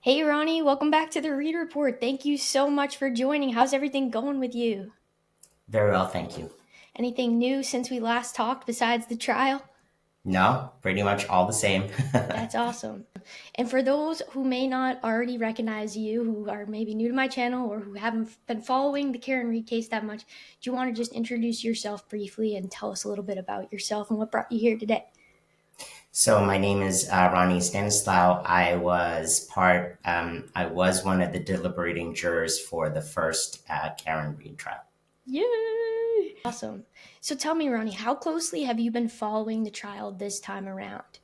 Hey Ronnie, welcome back to the Read Report. Thank you so much for joining. How's everything going with you? Very well, thank you. Anything new since we last talked besides the trial? No, pretty much all the same. That's awesome. And for those who may not already recognize you, who are maybe new to my channel or who haven't been following the Karen Reed case that much, do you want to just introduce yourself briefly and tell us a little bit about yourself and what brought you here today? So my name is Ronnie Estanislao. I was one of the deliberating jurors for the first Karen Reed trial. Yay! Awesome. So tell me, Ronnie, how closely have you been following the trial this time around?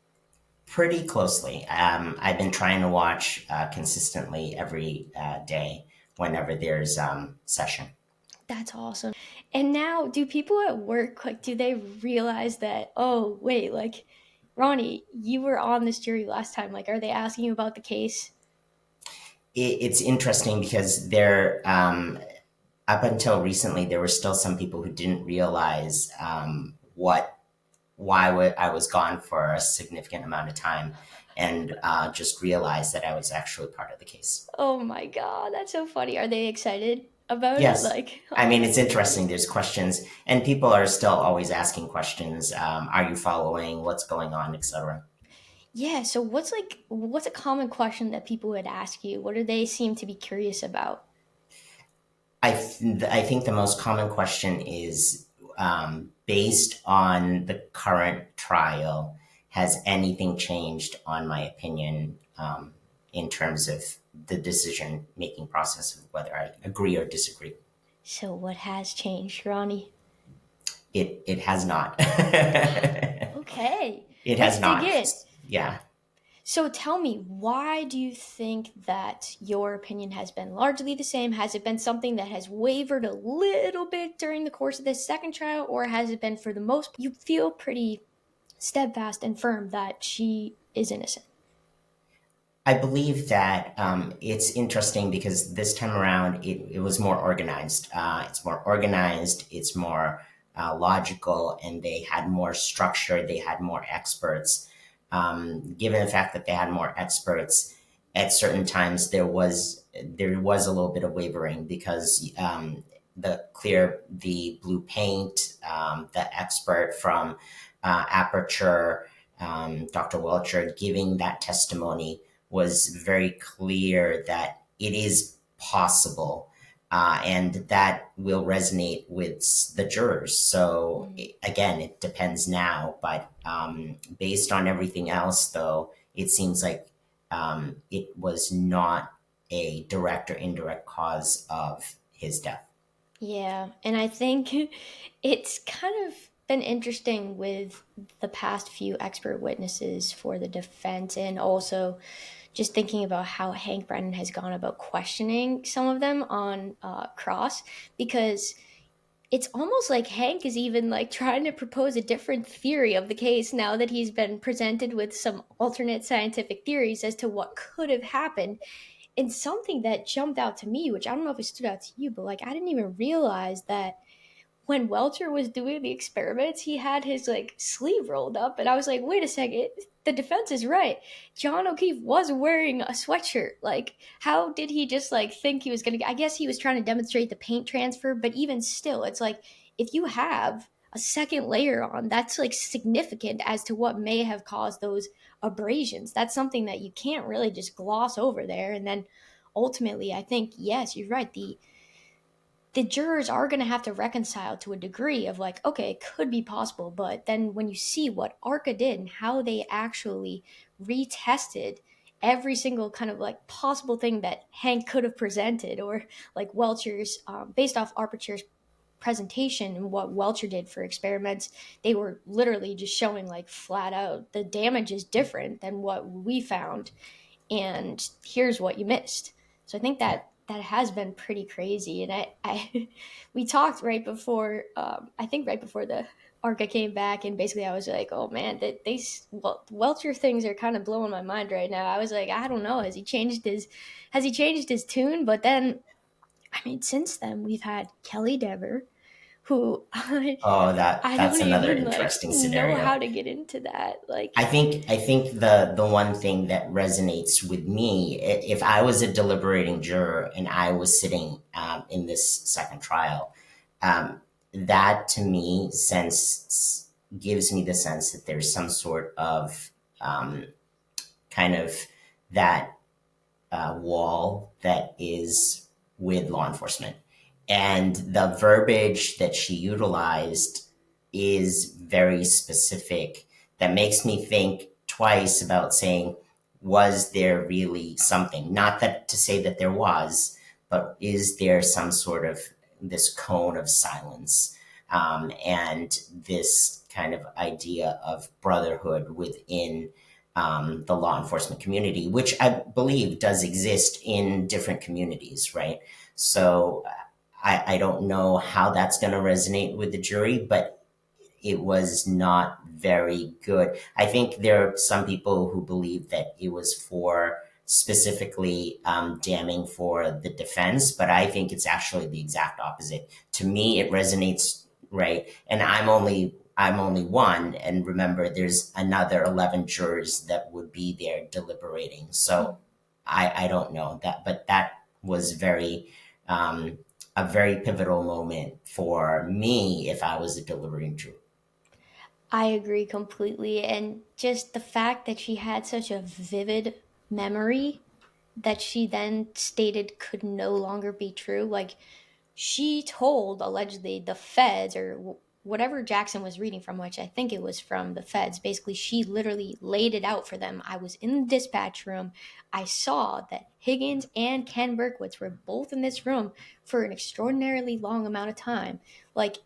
Pretty closely. I've been trying to watch consistently every day whenever there's session. That's awesome. And now, do people at work, like, do they realize that, oh, wait, like, Ronnie, you were on this jury last time. Like, are they asking you about the case? It's interesting because up until recently, there were still some people who didn't realize why I was gone for a significant amount of time and just realized that I was actually part of the case. Oh my God, that's so funny. Are they excited about it? Yes. Like, I oh, mean, that's it's so funny. interesting. There's questions, and people are still always asking questions. Are you following? What's going on, etc. Yeah, so what's a common question that people would ask you? What do they seem to be curious about? I think the most common question is based on the current trial, has anything changed on my opinion in terms of the decision making process of whether I agree or disagree? So what has changed, Ronnie? It has not. It Okay, has let's dig not. in. Yeah. So tell me, why do you think that your opinion has been largely the same? Has it been something that has wavered a little bit during the course of this second trial, or has it been for the most, you feel pretty steadfast and firm that she is innocent? I believe that it's interesting because this time around it was more organized. It's more organized, it's more logical, and they had more structure, they had more experts. Given the fact that they had more experts, at certain times there was a little bit of wavering because the blue paint, the expert from Aperture, Dr. Welcher, giving that testimony was very clear that it is possible, and that will resonate with the jurors. So Mm. again, it depends now, but based on everything else, though, it seems like it was not a direct or indirect cause of his death. Yeah, and I think it's kind of been interesting with the past few expert witnesses for the defense, and also just thinking about how Hank Brennan has gone about questioning some of them on cross, because it's almost like Hank is even like trying to propose a different theory of the case now that he's been presented with some alternate scientific theories as to what could have happened. And something that jumped out to me, which I don't know if it stood out to you, but like I didn't even realize that when Welcher was doing the experiments, he had his like sleeve rolled up, and I was like, wait a second, the defense is right. John O'Keefe was wearing a sweatshirt. Like, how did he just like think he was gonna? I guess he was trying to demonstrate the paint transfer, but even still, it's like if you have a second layer on, that's like significant as to what may have caused those abrasions. That's something that you can't really just gloss over there. And then ultimately, I think yes, you're right. The jurors are going to have to reconcile to a degree of like, okay, it could be possible, but then when you see what ARCA did and how they actually retested every single kind of like possible thing that Hank could have presented, or like Welcher's, based off Arbitrator's presentation and what Welcher did for experiments, they were literally just showing like flat out the damage is different than what we found, and here's what you missed. So I think Yeah. that has been pretty crazy. And I we talked right before, I think right before the ARCA came back, and basically I was like, oh man, that they well, Welcher things are kind of blowing my mind right now. I was like, I don't know, has he changed his tune? But then I mean, since then we've had Kelly Dever, who Oh, I that's don't another even like interesting know scenario. how to get into that. Like, I think the one thing that resonates with me, if I was a deliberating juror and I was sitting in this second trial, um, that to me sense gives me the sense that there's some sort of um, kind of that wall that is with law enforcement. And the verbiage that she utilized is very specific that makes me think twice about saying, was there really something? Not that to say that there was, but is there some sort of this cone of silence and this kind of idea of brotherhood within the law enforcement community, which I believe does exist in different communities, right? So I don't know how that's going to resonate with the jury, but it was not very good. I think there are some people who believe that it was for specifically damning for the defense, but I think it's actually the exact opposite. To me, it resonates, right, and I'm only one, and remember, there's another 11 jurors that would be there deliberating. So I don't know that, but that was um, a very pivotal moment for me if I was a deliberating juror. I agree completely. And just the fact that she had such a vivid memory that she then stated could no longer be true. Like, she told allegedly the feds or whatever Jackson was reading from, which I think it was from the feds. Basically, she literally laid it out for them. I was in the dispatch room. I saw that Higgins and Ken Berkowitz were both in this room for an extraordinarily long amount of time. Like,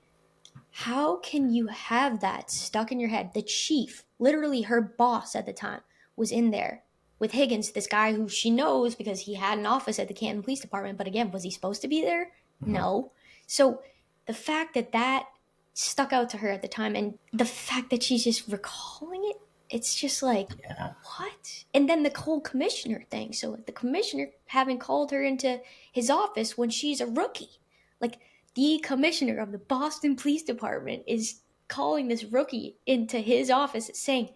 how can you have that stuck in your head? The chief, literally her boss at the time, was in there with Higgins, this guy who she knows because he had an office at the Canton Police Department. But again, was he supposed to be there? Mhm. No. So the fact that that stuck out to her at the time, and the fact that she's just recalling it, it's just like, Yeah. what? And then the whole commissioner thing. So the commissioner having called her into his office when she's a rookie. Like, the commissioner of the Boston Police Department is calling this rookie into his office saying,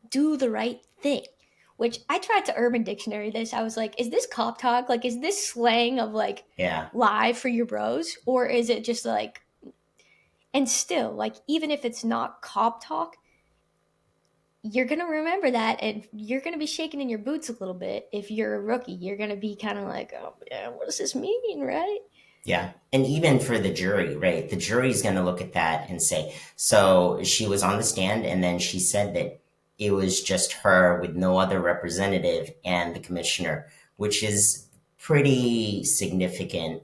do the right thing. Which I tried to Urban Dictionary this. I was like, is this cop talk? Like, is this slang of like Yeah. lie for your bros? Or is it just like, and still, like, even if it's not cop talk, you're going to remember that and you're going to be shaking in your boots a little bit if you're a rookie. You're going to be kind of like, oh, yeah, what does this mean, right? Yeah. And even for the jury, right? The jury's going to look at that and say, so she was on the stand and then she said that it was just her with no other representative and the commissioner, which is pretty significant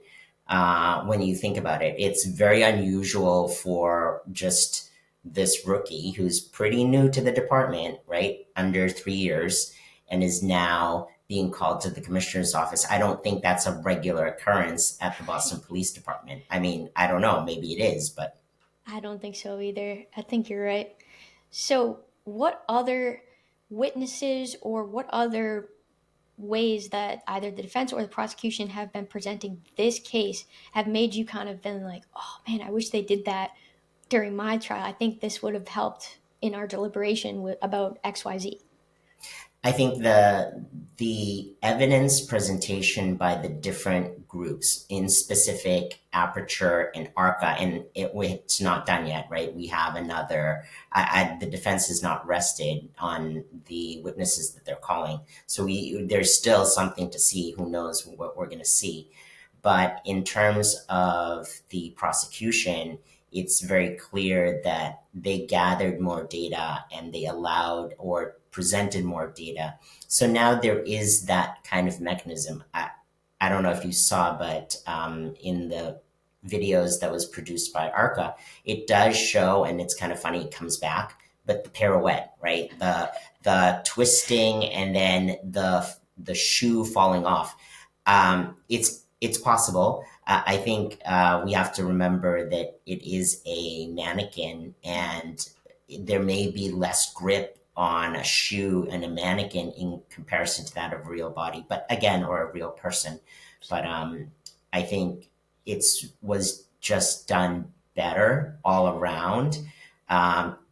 when you think about it. It's very unusual for just this rookie who's pretty new to the department, right? Under 3 years, and is now being called to the commissioner's office. I don't think that's a regular occurrence at the Boston Police Department. I mean, I don't know, maybe it is, but I don't think so either. I think you're right. So, what other witnesses or what other ways that either the defense or the prosecution have been presenting this case have made you kind of been like, oh man, I wish they did that during my trial? I think this would have helped in our deliberation about XYZ. I think the evidence presentation by the different groups in specific Aperture and Arca, and it's not done yet, right? We have another. The defense is not rested on the witnesses that they're calling, so there's still something to see. Who knows what we're going to see? But in terms of the prosecution, it's very clear that they gathered more data and they allowed or presented more data. So now there is that kind of mechanism. I don't know if you saw, but in the videos that was produced by Arca, it does show, and it's kind of funny, it comes back, but the pirouette, right? The twisting and then the shoe falling off. It's possible. I think we have to remember that it is a mannequin, and there may be less grip on a shoe and a mannequin in comparison to that of a real body, but again, or a real person. But I think it's was just done better all around,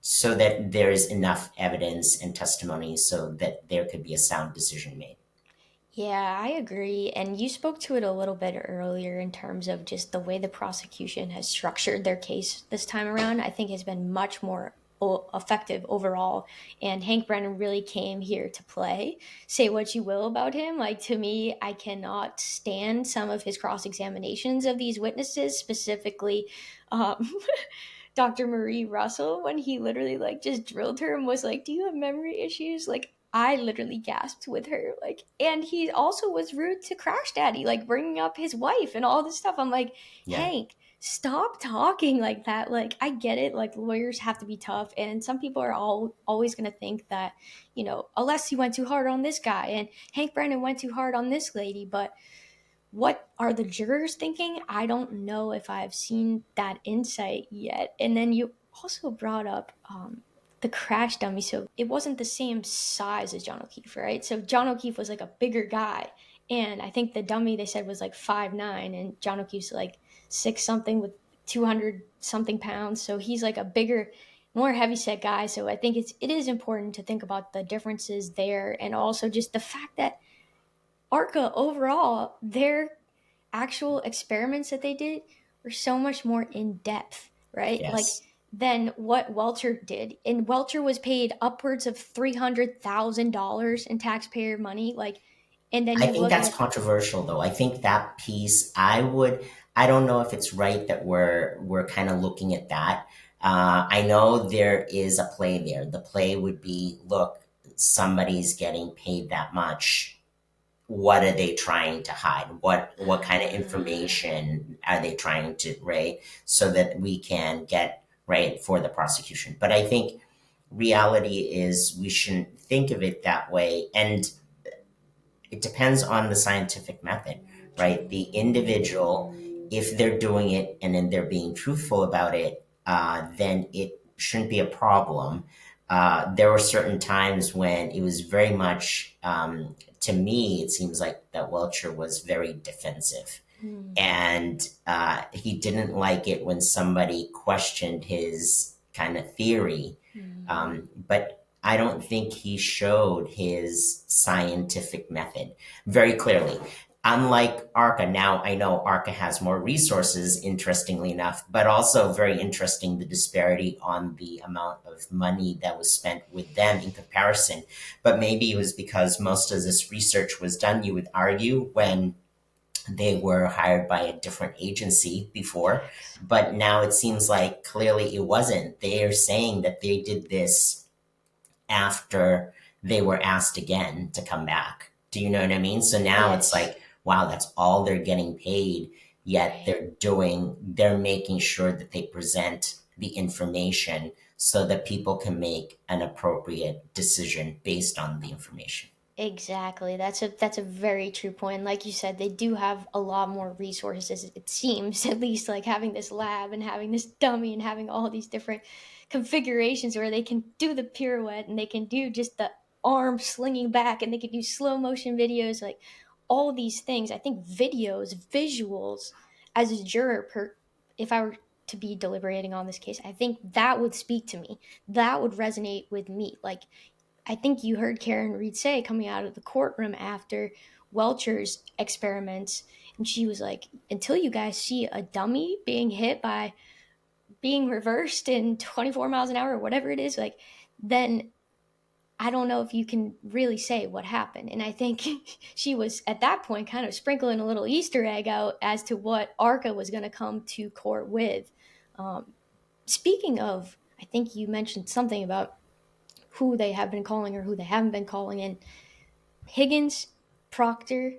so that there's enough evidence and testimony so that there could be a sound decision made. Yeah, I agree. And you spoke to it a little bit earlier in terms of just the way the prosecution has structured their case this time around. I think has been much more effective overall. And Hank Brennan really came here to play. Say what you will about him. Like, to me, I cannot stand some of his cross examinations of these witnesses, specifically. Um, Dr. Marie Russell, when he literally like just drilled her and was like, "Do you have memory issues?" Like, I literally gasped with her. Like, and he also was rude to Crash Daddy, like bringing up his wife and all this stuff. I'm like, Yeah. Hank, stop talking like that. Like, I get it. Like, lawyers have to be tough, and some people are always going to think that, Alessi went too hard on this guy and Hank Brennan went too hard on this lady, but what are the jurors thinking? I don't know if I've seen that insight yet. And then you also brought up the crash dummy. So it wasn't the same size as John O'Keefe, right? So John O'Keefe was like a bigger guy. And I think the dummy they said was like 5'9", and John O'Keefe's like six something with 200 something pounds. So he's like a bigger, more heavyset guy. So I think it is important to think about the differences there, and also just the fact that ARCA overall, their actual experiments that they did were so much more in depth, right? Like, Yes. than what Welcher did. And Welcher was paid upwards of $300,000 in taxpayer money. Like, and then I you think look that's at, controversial, though. I think that piece, I don't know if it's right that we're kind of looking at that. I know there is a play there. The play would be, look, somebody's getting paid that much. What are they trying to hide? What kind of information are they trying to, right? So that we can get right for the prosecution. But I think reality is we shouldn't think of it that way. And it depends on the scientific method, right? The individual, if they're doing it and then they're being truthful about it, then it shouldn't be a problem. There were certain times when it was very much, to me, it seems like that Welcher was very defensive. hmm, And he didn't like it when somebody questioned his kind of theory, hmm, but I don't think he showed his scientific method very clearly. Unlike ARCA, now I know ARCA has more resources, interestingly enough, but also very interesting the disparity on the amount of money that was spent with them in comparison. But maybe it was because most of this research was done, you would argue, when they were hired by a different agency before, facts. but now it seems like clearly it wasn't. They are saying that they did this after they were asked again to come back. Do you know what I mean? So now it's Yes. like, wow, that's all they're getting paid, yet Right. they're making sure that they present the information so that people can make an appropriate decision based on the information. Exactly. That's a very true point. Like you said, they do have a lot more resources, it seems, at least, like having this lab and having this dummy and having all these different configurations where they can do the pirouette and they can do just the arm slinging back and they can do slow motion videos, like all these things. I think videos, visuals, as a juror, if I were to be deliberating on this case, I think that would speak to me. That would resonate with me. Like, I think you heard Karen Reed say coming out of the courtroom after Welcher's experiments, and she was like, until you guys see a dummy being hit by being reversed in 24 miles an hour or whatever it is, like, then I don't know if you can really say what happened. And I think she was at that point kind of sprinkling a little Easter egg out as to what ARCA was going to come to court with. Um, Speaking of, I think you mentioned something about who they have been calling or who they haven't been calling. And Higgins, Proctor,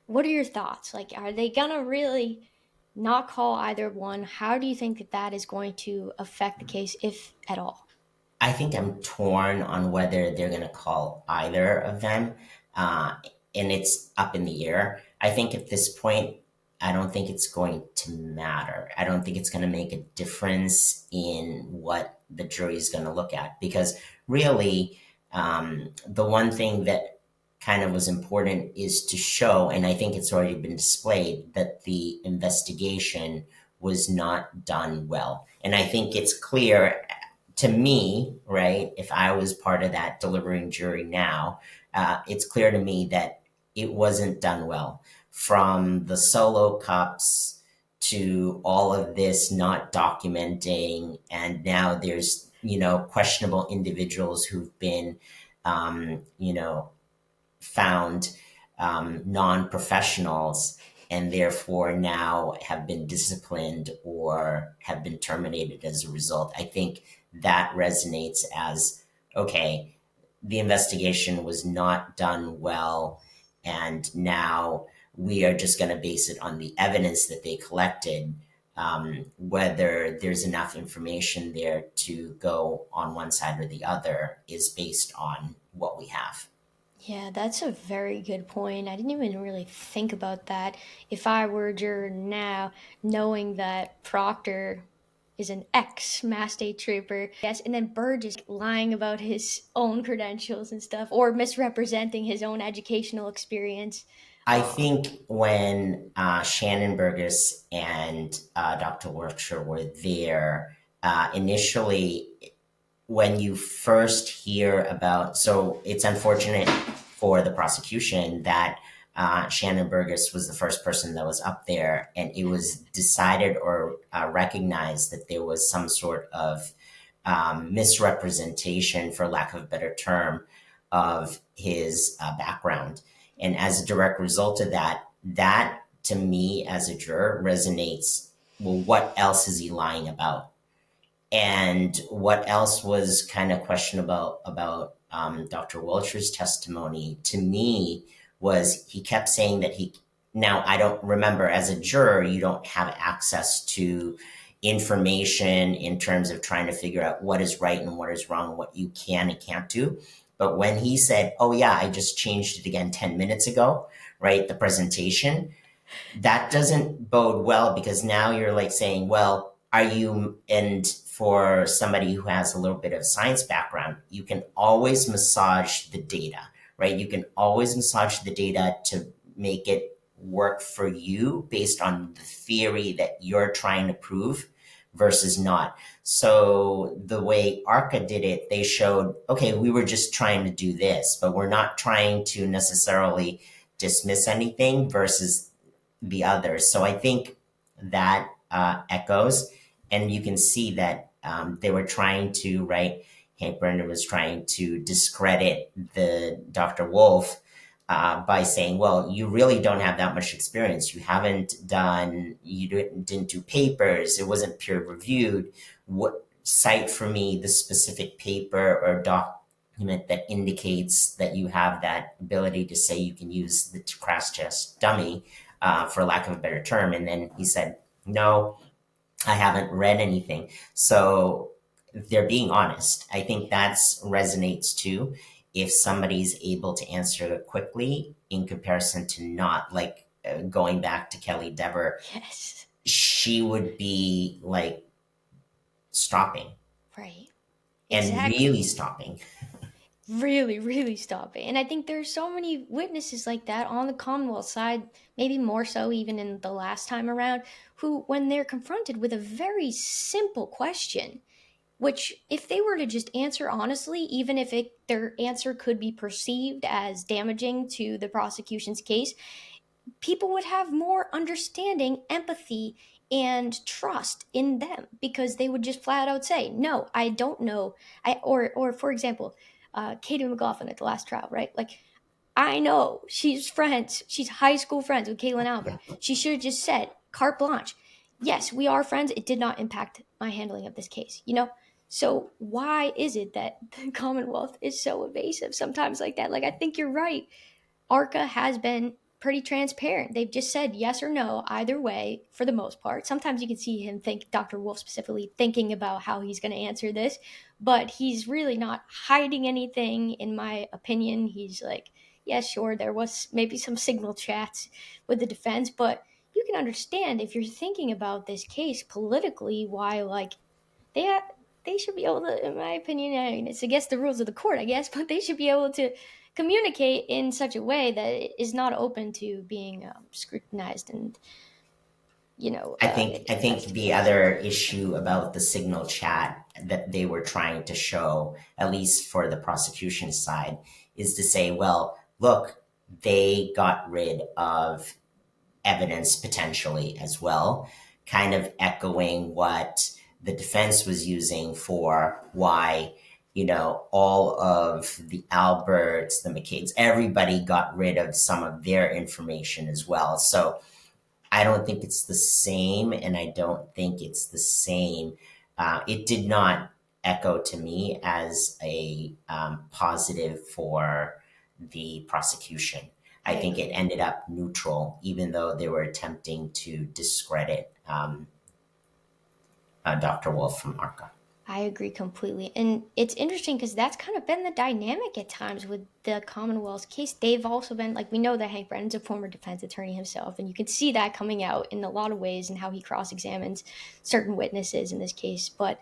what are your thoughts? Like, are they gonna really not call either one? How do you think that that is going to affect the case, if at all? I think I'm torn on whether they're going to call either of them, uh, and it's up in the air. I think at this point, I don't think it's going to matter. I don't think it's going to make a difference in what the jury is going to look at, because really, the one thing that kind of was important is to show, and I think it's already been displayed, that the investigation was not done well. And I think it's clear to me, right, if I was part of that deliberating jury now, it's clear to me that it wasn't done well. From the solo cups to all of this not documenting, and now there's, questionable individuals who've been, found non-professionals and therefore now have been disciplined or have been terminated as a result. I think that resonates as okay, the investigation was not done well, and now we are just going to base it on the evidence that they collected. Whether there's enough information there to go on one side or the other is based on what we have. Yeah, that's a very good point. I didn't even really think about that. If I were a juror now, knowing that Proctor is an ex Mass State Trooper, yes, and then Burgess lying about his own credentials and stuff, or misrepresenting his own educational experience. I Um, think when Shannon Burgess and Dr. Wiltshire were there, initially, when you first hear about, so it's unfortunate for the prosecution that Shannon Burgess was the first person that was up there, and it was decided or recognized that there was some sort of misrepresentation, for lack of a better term, of his background. And as a direct result of that, that to me as a juror resonates. Well, what else is he lying about? And what else was kind of questionable about Dr. Wiltshire's testimony to me was he kept saying that he. Now I don't remember, as a juror, you don't have access to information in terms of trying to figure out what is right and what is wrong, what you can and can't do. But when he said, "Oh yeah, I just changed it again 10 minutes ago," right, the presentation, that doesn't bode well, because now you're like saying, well, are you, and for somebody who has a little bit of science background, you can always massage the data, right? You can always massage the data to make it work for you based on the theory that you're trying to prove versus not. So the way ARCA did it, they showed, okay, we were just trying to do this, but we're not trying to necessarily dismiss anything versus the others. So I think that echoes, and you can see that they were trying to, right? Hank Brennan was trying to discredit the Dr. Wolf by saying, well, you really don't have that much experience. You didn't do papers. It wasn't peer reviewed. What cite for me the specific paper or document that indicates that you have that ability to say you can use the crash test dummy, for lack of a better term. And then he said, no, I haven't read anything. So they're being honest. I think that's resonates too. If somebody's able to answer it quickly in comparison to not, like going back to Kelly Dever, yes, she would be like stopping right. and Exactly. really stopping. Really, really stop it. And I think there's so many witnesses like that on the Commonwealth side, maybe more so even in the last time around, who, when they're confronted with a very simple question, which if they were to just answer honestly, even if their answer could be perceived as damaging to the prosecution's case, people would have more understanding, empathy, and trust in them, because they would just flat out say, "No, I don't know." Or for example, Katie McLaughlin at the last trial, right? Like, I know she's high school friends with Caitlin Yeah. Albert. She should have just said, carte blanche. Yes, we are friends. It did not impact my handling of this case, you know? So why is it that the Commonwealth is so evasive sometimes like that? Like, I think you're right. ARCA has been pretty transparent. They've just said yes or no either way for the most part. Sometimes you can see him think, Dr. Wolf specifically, thinking about how he's going to answer this, but he's really not hiding anything, in my opinion. He's like, yeah, sure, there was maybe some signal chats with the defense, but you can understand if you're thinking about this case politically why, like, they ha- they should be able to, in my opinion, I mean, it's against the rules of the court, I guess, but they should be able to communicate in such a way that it is not open to being scrutinized. And I if that's think the the case. other issue about the signal chat that they were trying to show, at least for the prosecution side, is to say, well, look, they got rid of evidence potentially as well, kind of echoing what the defense was using for why, all of the Alberts, the McCades, everybody got rid of some of their information as well. So I don't think it's the same, and I don't think it's the same. It did not echo to me as a positive for the prosecution. I I think it agree. ended up neutral, even though they were attempting to discredit Dr. Wolf from ARCA. I agree completely. And it's interesting because that's kind of been the dynamic at times with the Commonwealth's case. They've also been, like, we know that Hank Brennan's a former defense attorney himself, and you can see that coming out in a lot of ways and how he cross examines certain witnesses in this case. But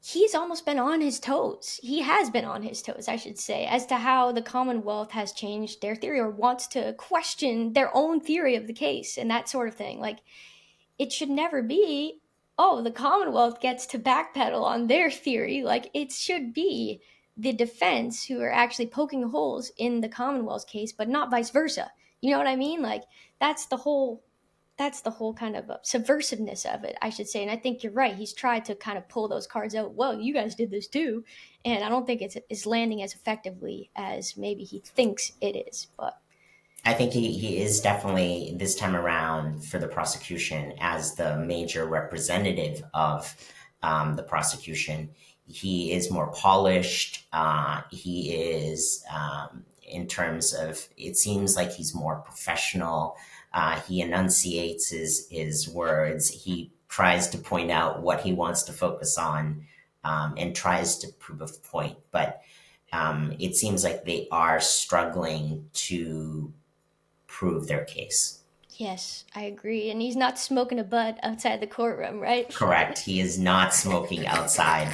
he's almost been on his toes. He has been on his toes, I should say, as to how the Commonwealth has changed their theory or wants to question their own theory of the case and that sort of thing. Like, it should never be, oh, the Commonwealth gets to backpedal on their theory. Like, it should be the defense who are actually poking holes in the Commonwealth's case, but not vice versa. You know what I mean? Like, that's the whole that's the whole kind of subversiveness of it, I should say. And I think you're right. He's tried to kind of pull those cards out. Well, you guys did this too, and I don't think it's landing as effectively as maybe he thinks it is. But I think he is definitely this time around for the prosecution as the major representative of the prosecution. He is more polished. He is, in terms of, it seems like he's more professional. He enunciates his words. He tries to point out what he wants to focus on, and tries to prove a point. But it seems like they are struggling to prove their case. yes, I agree. And he's not smoking a butt outside the courtroom, right? Correct. He is not smoking outside.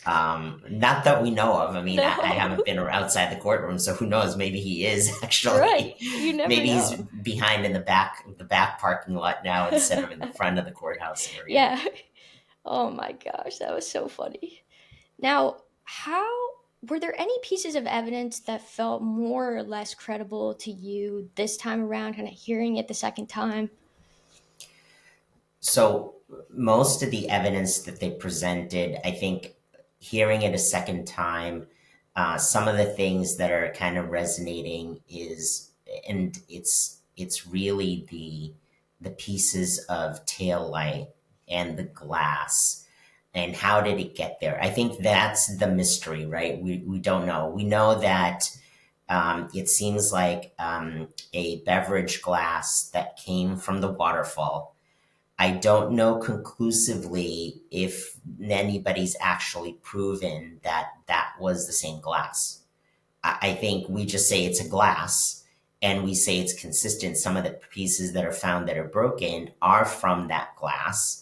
Not that we know of. I mean, I No. haven't been outside the courtroom, so who knows? Maybe he is Right. actually. You never Maybe he's know. behind in the back parking lot now instead of in the front of the courthouse area. Yeah. Oh my gosh, that was so funny. Now, how were there any pieces of evidence that felt more or less credible to you this time around, kind of hearing it the second time? So most of the evidence that they presented, I think, hearing it a second time, some of the things that are kind of resonating is, and it's really the pieces of tail light and the glass, and how did it get there? I think that's the mystery, right? We don't know. We know that it seems like a beverage glass that came from the waterfall. I don't know conclusively if anybody's actually proven that that was the same glass. I think we just say it's a glass and we say it's consistent. Some of the pieces that are found that are broken are from that glass,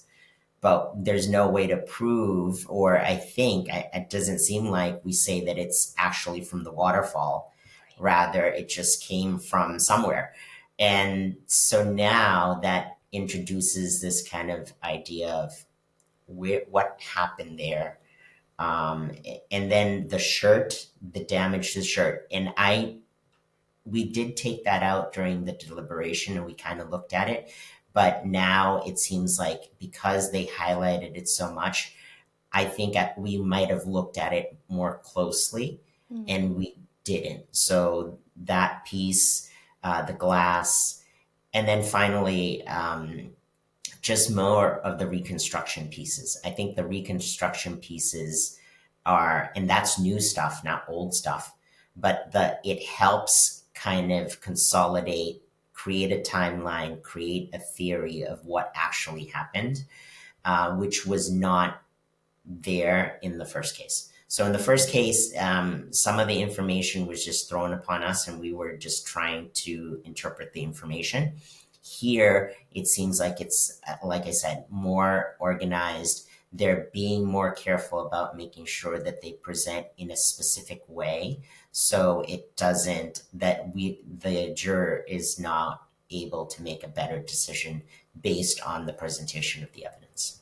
but there's no way to prove, or I think it doesn't seem like we say that it's actually from the waterfall. Rather, it just came from somewhere. And so now that introduces this kind of idea of what happened there. And then the shirt, the damage to the shirt. And we did take that out during the deliberation and we kind of looked at it. But now it seems like because they highlighted it so much, I think we might have looked at it more closely Mm. and we didn't. So that piece, the glass, and then finally, just more of the reconstruction pieces. I think the reconstruction pieces are, and that's new stuff, not old stuff, but it helps kind of consolidate, create a timeline, create a theory of what actually happened, which was not there in the first case. So in the first case, some of the information was just thrown upon us, and we were just trying to interpret the information. Here, it seems like it's, like I said, more organized. They're being more careful about making sure that they present in a specific way, so it doesn't, that the juror is not able to make a better decision based on the presentation of the evidence.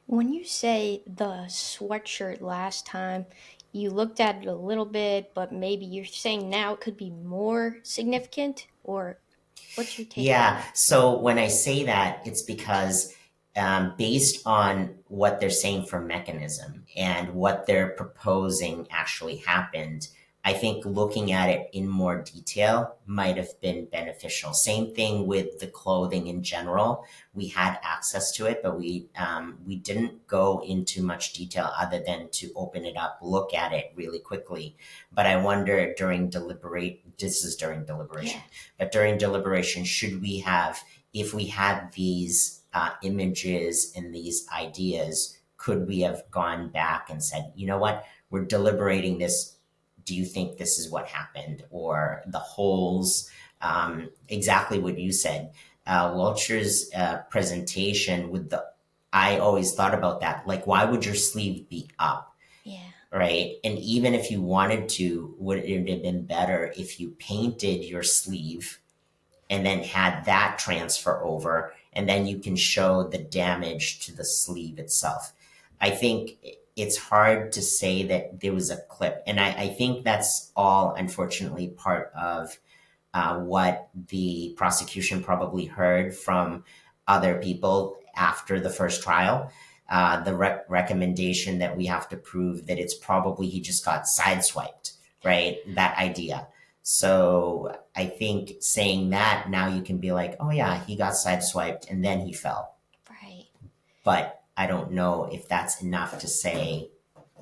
When you say the sweatshirt last time, you looked at it a little bit, but maybe you're saying now it could be more significant, or what's your take on Yeah. that? So when I say that, it's because based on what they're saying for mechanism and what they're proposing actually happened, I think looking at it in more detail might have been beneficial. Same thing with the clothing in general. We had access to it, but we didn't go into much detail other than to open it up, look at it really quickly. But I wonder during deliberate. This is during Yeah, deliberation, but during deliberation, should we have, if we had these images and these ideas, could we have gone back and said, you know what, we're deliberating this. Do you think this is what happened? Or the holes, exactly what you said. Welcher's presentation with the, I always thought about that. Like, why would your sleeve be up? yeah, Right. And even if you wanted to, would it have been better if you painted your sleeve and then had that transfer over, and then you can show the damage to the sleeve itself? I think it's hard to say that there was a clip. And I think that's all, unfortunately, part of what the prosecution probably heard from other people after the first trial. The recommendation that we have to prove that it's probably he just got sideswiped, right? That idea. So I think saying that now you can be like, oh yeah, he got sideswiped and then he fell. right. But I don't know if that's enough to say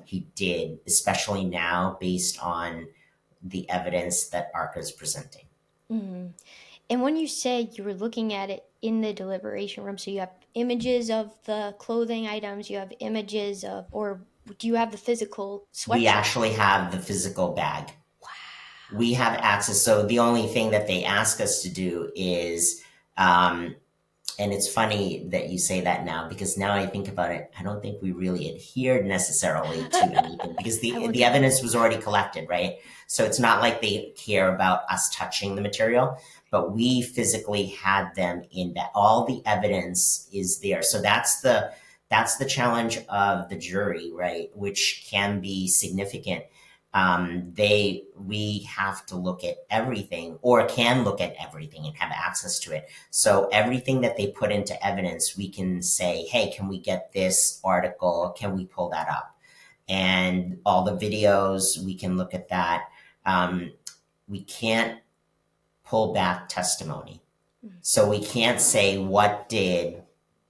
he did, especially now based on the evidence that ARCA is presenting. Mhm. And when you say you were looking at it in the deliberation room, so you have images of the clothing items, you have images of, or do you have the physical We sweatshirt? actually have the physical bag. Wow. We have access. So the only thing that they ask us to do is, and it's funny that you say that now because now I think about it, I don't think we really adhered necessarily to anything because I the won't the say that. evidence was already collected, right? So it's not like they care about us touching the material, but we physically had them in that. All the evidence is there. So that's the challenge of the jury, right? Which can be significant. We have to look at everything or can look at everything and have access to it. So everything that they put into evidence, we can say, hey, can we get this article? Can we pull that up? And all the videos, we can look at that. We can't pull back testimony. Mm. So we can't say, what did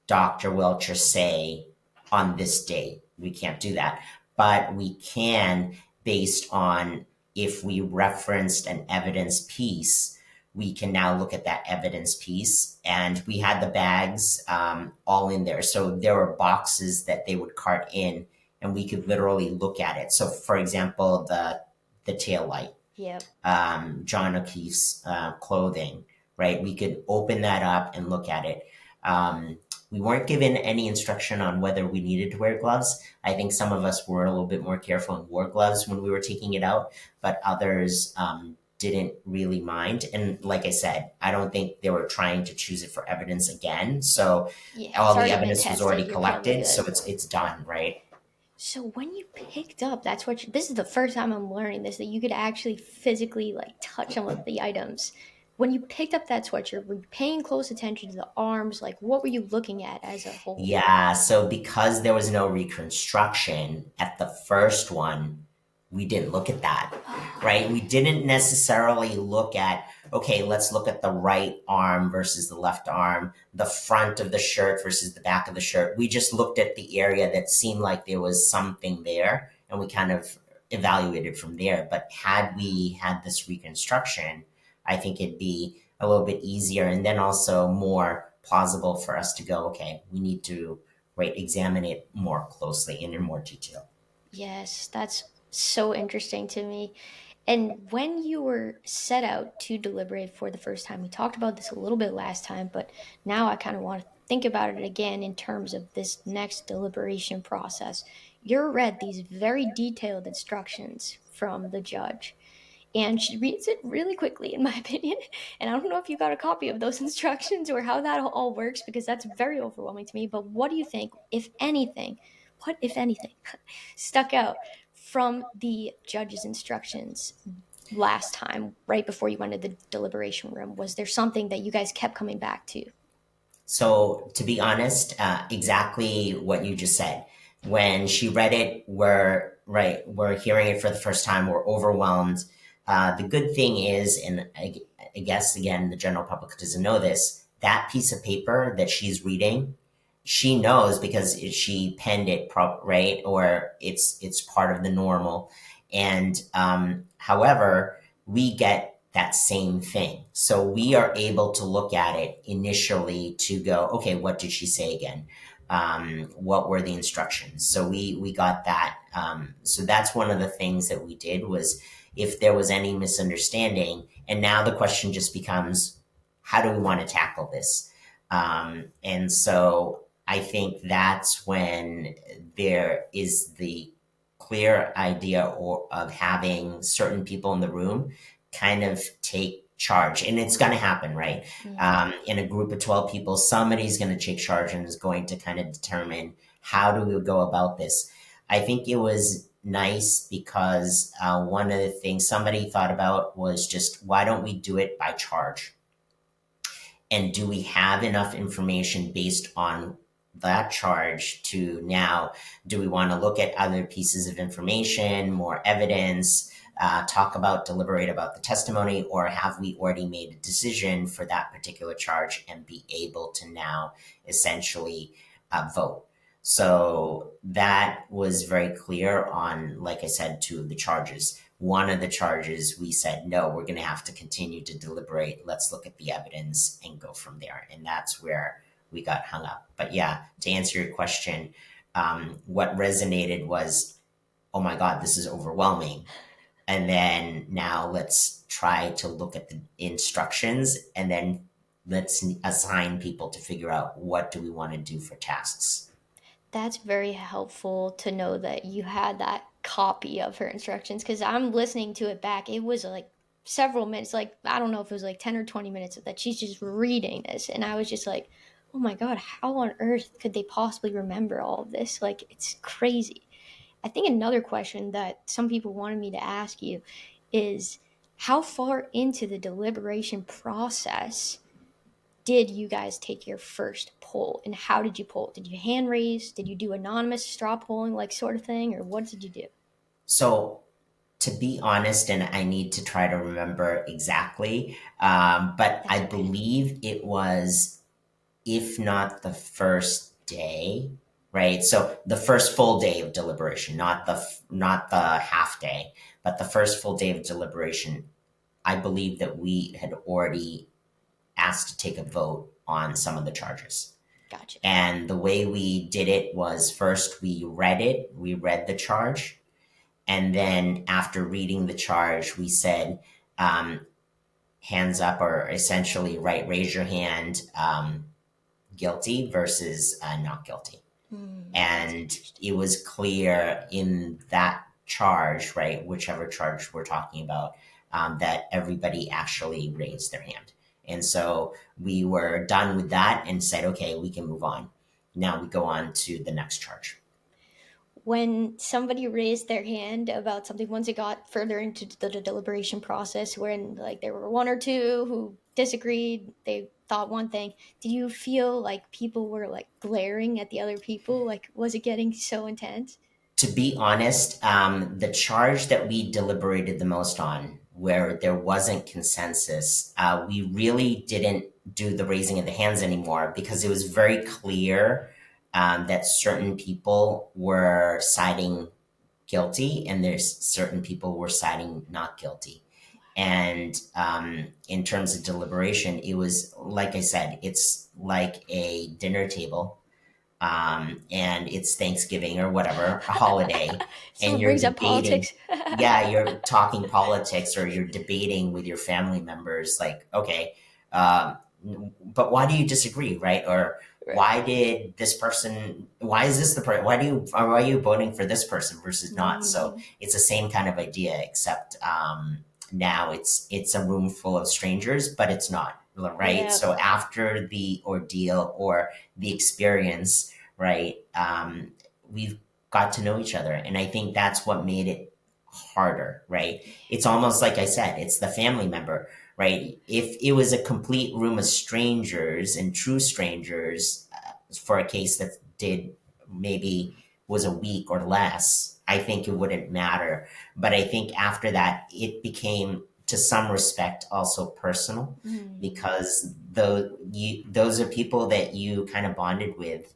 Dr. Welcher say on this date? We can't do that. But we can, based on if we referenced an evidence piece, we can now look at that evidence piece. And we had the bags all in there. So there were boxes that they would cart in, and we could literally look at it. So, for example, the tail light, Yep. John O'Keefe's clothing, right? We could open that up and look at it. We weren't given any instruction on whether we needed to wear gloves. I think some of us were a little bit more careful and wore gloves when we were taking it out, but others didn't really mind. And like I said, I don't think they were trying to choose it for evidence again. So Yeah, it's all the already been evidence was already tested. You're probably collected, so good. it's done, right? So when you picked up, that's what this is the first time I'm learning this, that you could actually physically like touch some of the items. When you picked up that sweatshirt, were you paying close attention to the arms? Like, what were you looking at as a whole? Yeah, so because there was no reconstruction at the first one, we didn't look at that, right? We didn't necessarily look at, okay, let's look at the right arm versus the left arm, the front of the shirt versus the back of the shirt. We just looked at the area that seemed like there was something there and we kind of evaluated from there. But had we had this reconstruction, I think it'd be a little bit easier and then also more plausible for us to go, okay, we need to examine it more closely and in more detail. Yes, that's so interesting to me. And when you were set out to deliberate for the first time, we talked about this a little bit last time, but now I kind of want to think about it again in terms of this next deliberation process. You're read these very detailed instructions from the judge. and she reads it really quickly, in my opinion. And I don't know if you got a copy of those instructions or how that all works, because that's very overwhelming to me. But what do you think, if anything, what, if anything, stuck out from the judge's instructions last time, right before you went to the deliberation room? Was there something that you guys kept coming back to? So, to be honest, exactly what you just said. When she read it, we're hearing it for the first time. We're overwhelmed. The good thing is, and I guess again, the general public doesn't know this. That piece of paper that she's reading, she knows because she penned it, right? Or it's part of the normal. And however, we get that same thing. So we are able to look at it initially to go, okay, what did she say again? What were the instructions? So we got that. So that's one of the things that we did was if there was any misunderstanding, and now the question just becomes, how do we want to tackle this? And so I think that's when there is the clear idea of having certain people in the room kind of take charge. And it's going to happen, right? In a group of 12 people, somebody's going to take charge and is going to kind of determine how do we go about this. I think it was nice because one of the things somebody thought about was just why don't we do it by charge? And do we have enough information based on that charge to now, do we want to look at other pieces of information, more evidence, deliberate about the testimony, or have we already made a decision for that particular charge and be able to now essentially vote? So that was very clear on, like I said, two of the charges. One of the charges, we said, no, we're going to have to continue to deliberate. Let's look at the evidence and go from there. And that's where we got hung up. But yeah, to answer your question, what resonated was, oh my God, this is overwhelming. And then now let's try to look at the instructions and then let's assign people to figure out what do we want to do for tasks. That's very helpful to know that you had that copy of her instructions, because I'm listening to it back. It was like several minutes, like I don't know if it was like 10 or 20 minutes of that she's just reading this. And I was just like, oh my God, how on earth could they possibly remember all of this? Like, it's crazy. I think another question that some people wanted me to ask you is how far into the deliberation process did you guys take your first poll, and how did you poll? Did you hand raise? Did you do anonymous straw polling, like sort of thing, or what did you do? So, to be honest, and I need to try to remember exactly, but That's I okay. believe it was, if not the first day, right? So the first full day of deliberation, not the half day, but the first full day of deliberation. I believe that we had already asked to take a vote on some of the charges. Gotcha. And the way we did it was first we read it, we read the charge, and then after reading the charge, we said, hands up, or essentially, right, raise your hand, guilty versus not guilty. And it was clear in that charge, right, whichever charge we're talking about, that everybody actually raised their hand. And so we were done with that and said, okay, we can move on. Now we go on to the next charge. When somebody raised their hand about something, once it got further into the deliberation process, when like there were one or two who disagreed, they thought one thing, did you feel like people were like glaring at the other people? Like, was it getting so intense? To be honest, the charge that we deliberated the most on, where there wasn't consensus, we really didn't do the raising of the hands anymore because it was very clear that certain people were siding guilty and there's certain people were siding not guilty. And in terms of deliberation, it was like I said, it's like a dinner table, and it's Thanksgiving or whatever, a holiday, and Someone you're brings up debating. politics. Yeah, you're talking politics or you're debating with your family members, like, okay, um, but why do you disagree, right? Or Right. why did this person, why is this the person, why are you voting for this person versus not? So Mm. it's the same kind of idea, except now it's a room full of strangers, but it's not, right? Yeah. So after the ordeal or the experience, right, we've got to know each other, and I think that's what made it harder, right? It's almost like I said, it's the family member, right? If it was a complete room of strangers and true strangers, for a case that did maybe was a week or less, I think it wouldn't matter. But I think after that, it became, to some respect, also personal, Mm, because those are people that you kind of bonded with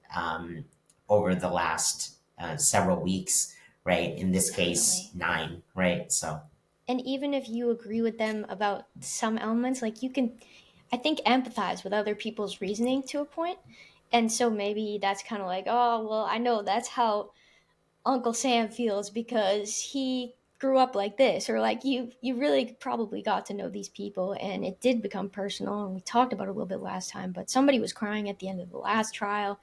over the last several weeks, right? In this case, definitely. 9, right? So And even if you agree with them about some elements, like you can, I think, empathize with other people's reasoning to a point. And so maybe that's kind of like, oh, well, I know that's how Uncle Sam feels because he grew up like this, or like you really probably got to know these people and it did become personal, and we talked about it a little bit last time, but somebody was crying at the end of the last trial.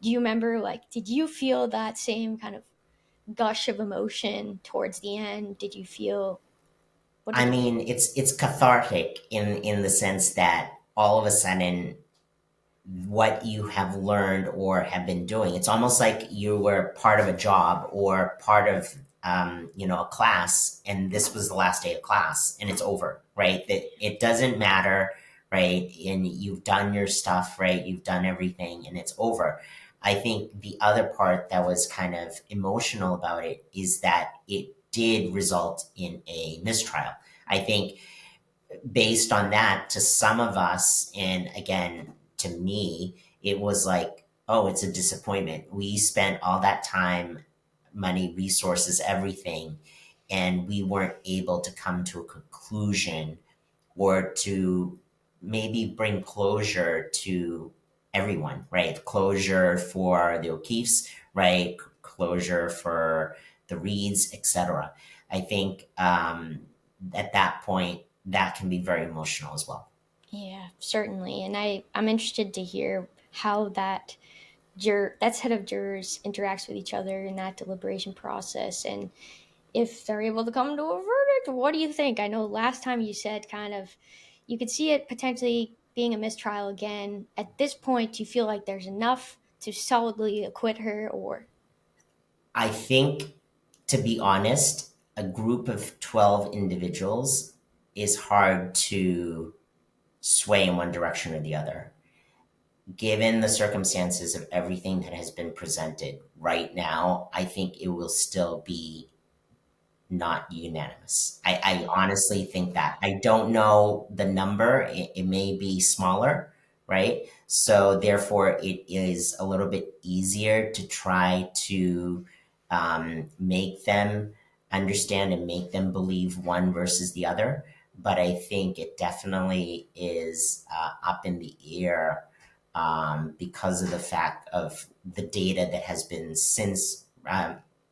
Do you remember, like, did you feel that same kind of gush of emotion towards the end? Did you feel, what I did you mean, it's cathartic in the sense that all of a sudden what you have learned or have been doing. It's almost like you were part of a job or part of a class, and this was the last day of class, and it's over, right? That it doesn't matter, right? And you've done your stuff, right? You've done everything, and it's over. I think the other part that was kind of emotional about it is that it did result in a mistrial. I think based on that, to some of us, and again, to me, it was like, oh, it's a disappointment. We spent all that time, money, resources, everything, and we weren't able to come to a conclusion or to maybe bring closure to everyone, right? Closure for the O'Keefes, right? Closure for the Reeds, etc. I think at that point, that can be very emotional as well. Yeah, certainly. And I'm interested to hear how that set of jurors interacts with each other in that deliberation process, and if they're able to come to a verdict. What do you think? I know last time you said kind of you could see it potentially being a mistrial again. At this point, do you feel like there's enough to solidly acquit her, or I think, to be honest, a group of 12 individuals is hard to sway in one direction or the other. Given the circumstances of everything that has been presented right now, I think it will still be not unanimous. I yeah, honestly think that. I don't know the number. It may be smaller, right? So therefore, it is a little bit easier to try to make them understand and make them believe one versus the other. But I think it definitely is up in the air because of the fact of the data that has been since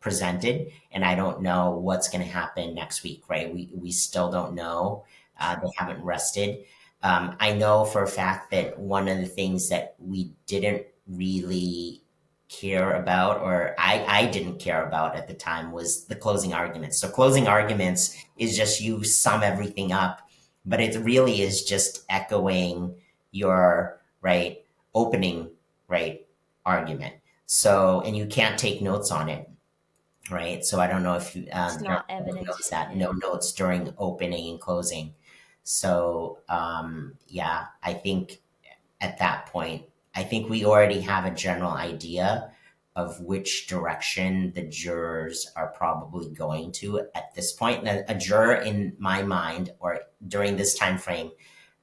presented, and I don't know what's going to happen next week. Right? We still don't know. They sure. haven't rested. I know for a fact that one of the things that we didn't really care about, or I didn't care about at the time, was the closing arguments. So closing arguments is just you sum everything up, but it really is just echoing your right opening right argument. So, and you can't take notes on it, right? So I don't know if It's not everyone evident. knows that, Yeah. no notes during opening and closing. So yeah, I think at that point, I think we already have a general idea of which direction the jurors are probably going to at this point. And a juror in my mind, or during this time frame,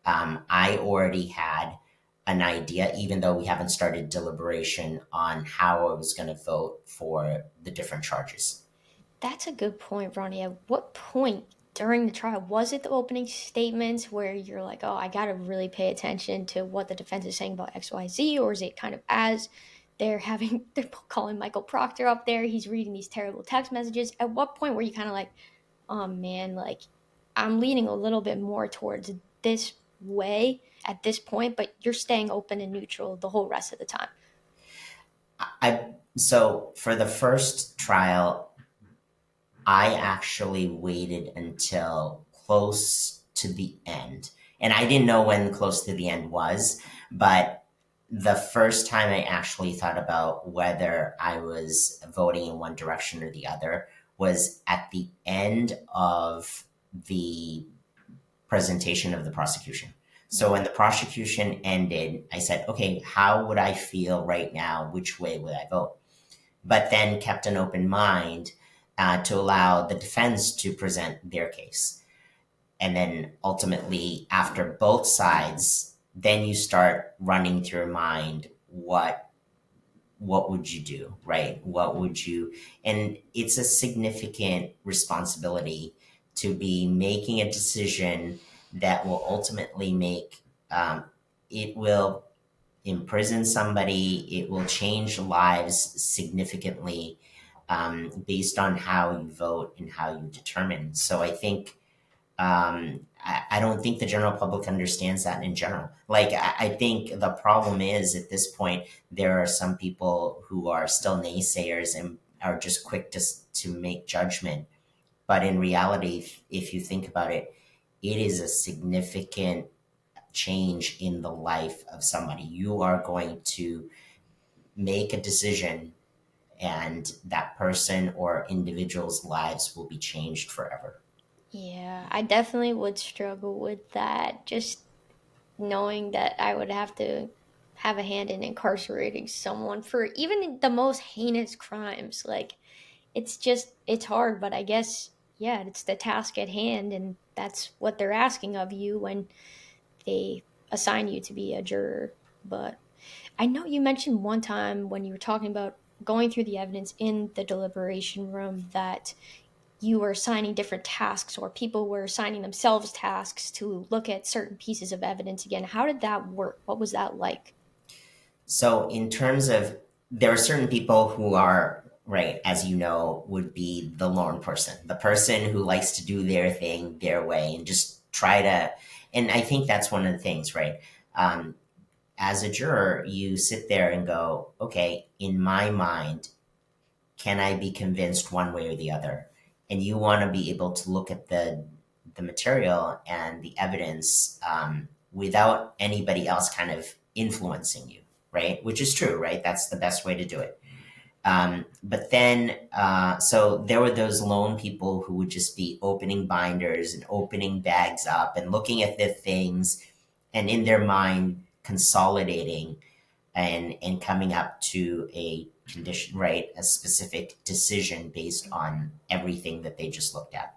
I already had an idea, even though we haven't started deliberation, on how I was going to vote for the different charges. That's a good point, Ronnie. At what point during the trial was it the opening statements where you're like, oh, I got to really pay attention to what the defense is saying about XYZ? Or is it kind of as they're calling Michael Proctor up there, he's reading these terrible text messages? At what point were you kind of like, oh man, like I'm leaning a little bit more towards this way at this point, but you're staying open and neutral the whole rest of the time? So for the first trial, I actually waited until close to the end. And I didn't know when close to the end was, but the first time I actually thought about whether I was voting in one direction or the other was at the end of the presentation of the prosecution. So when the prosecution ended, I said, okay, how would I feel right now? Which way would I vote? But then kept an open mind to allow the defense to present their case. And then ultimately, after both sides, then you start running through your mind what would you do, right? What would you, and it's a significant responsibility to be making a decision that will ultimately make, it will imprison somebody, it will change lives significantly, based on how you vote and how you determine. So I think, I don't think the general public understands that in general. Like, I think the problem is at this point, there are some people who are still naysayers and are just quick to make judgment. But in reality, if you think about it, it is a significant change in the life of somebody. You are going to make a decision, and that person or individual's lives will be changed forever. Yeah, I definitely would struggle with that. Just knowing that I would have to have a hand in incarcerating someone for even the most heinous crimes. Like, it's hard, but I guess, yeah, it's the task at hand, and that's what they're asking of you when they assign you to be a juror. But I know you mentioned one time when you were talking about going through the evidence in the deliberation room that you were assigning different tasks, or people were assigning themselves tasks to look at certain pieces of evidence again. How did that work? What was that like? So, in terms of, there are certain people who are, right, as you know, would be the lone person, the person who likes to do their thing their way and just try to. And I think that's one of the things, right? Um, as a juror, you sit there and go, okay, in my mind, can I be convinced one way or the other? And you want to be able to look at the material and the evidence, without anybody else kind of influencing you, right? Which is true, right? That's the best way to do it. But then, so there were those lone people who would just be opening binders and opening bags up and looking at the things, and in their mind consolidating and coming up to a condition, right? A specific decision based on everything that they just looked at.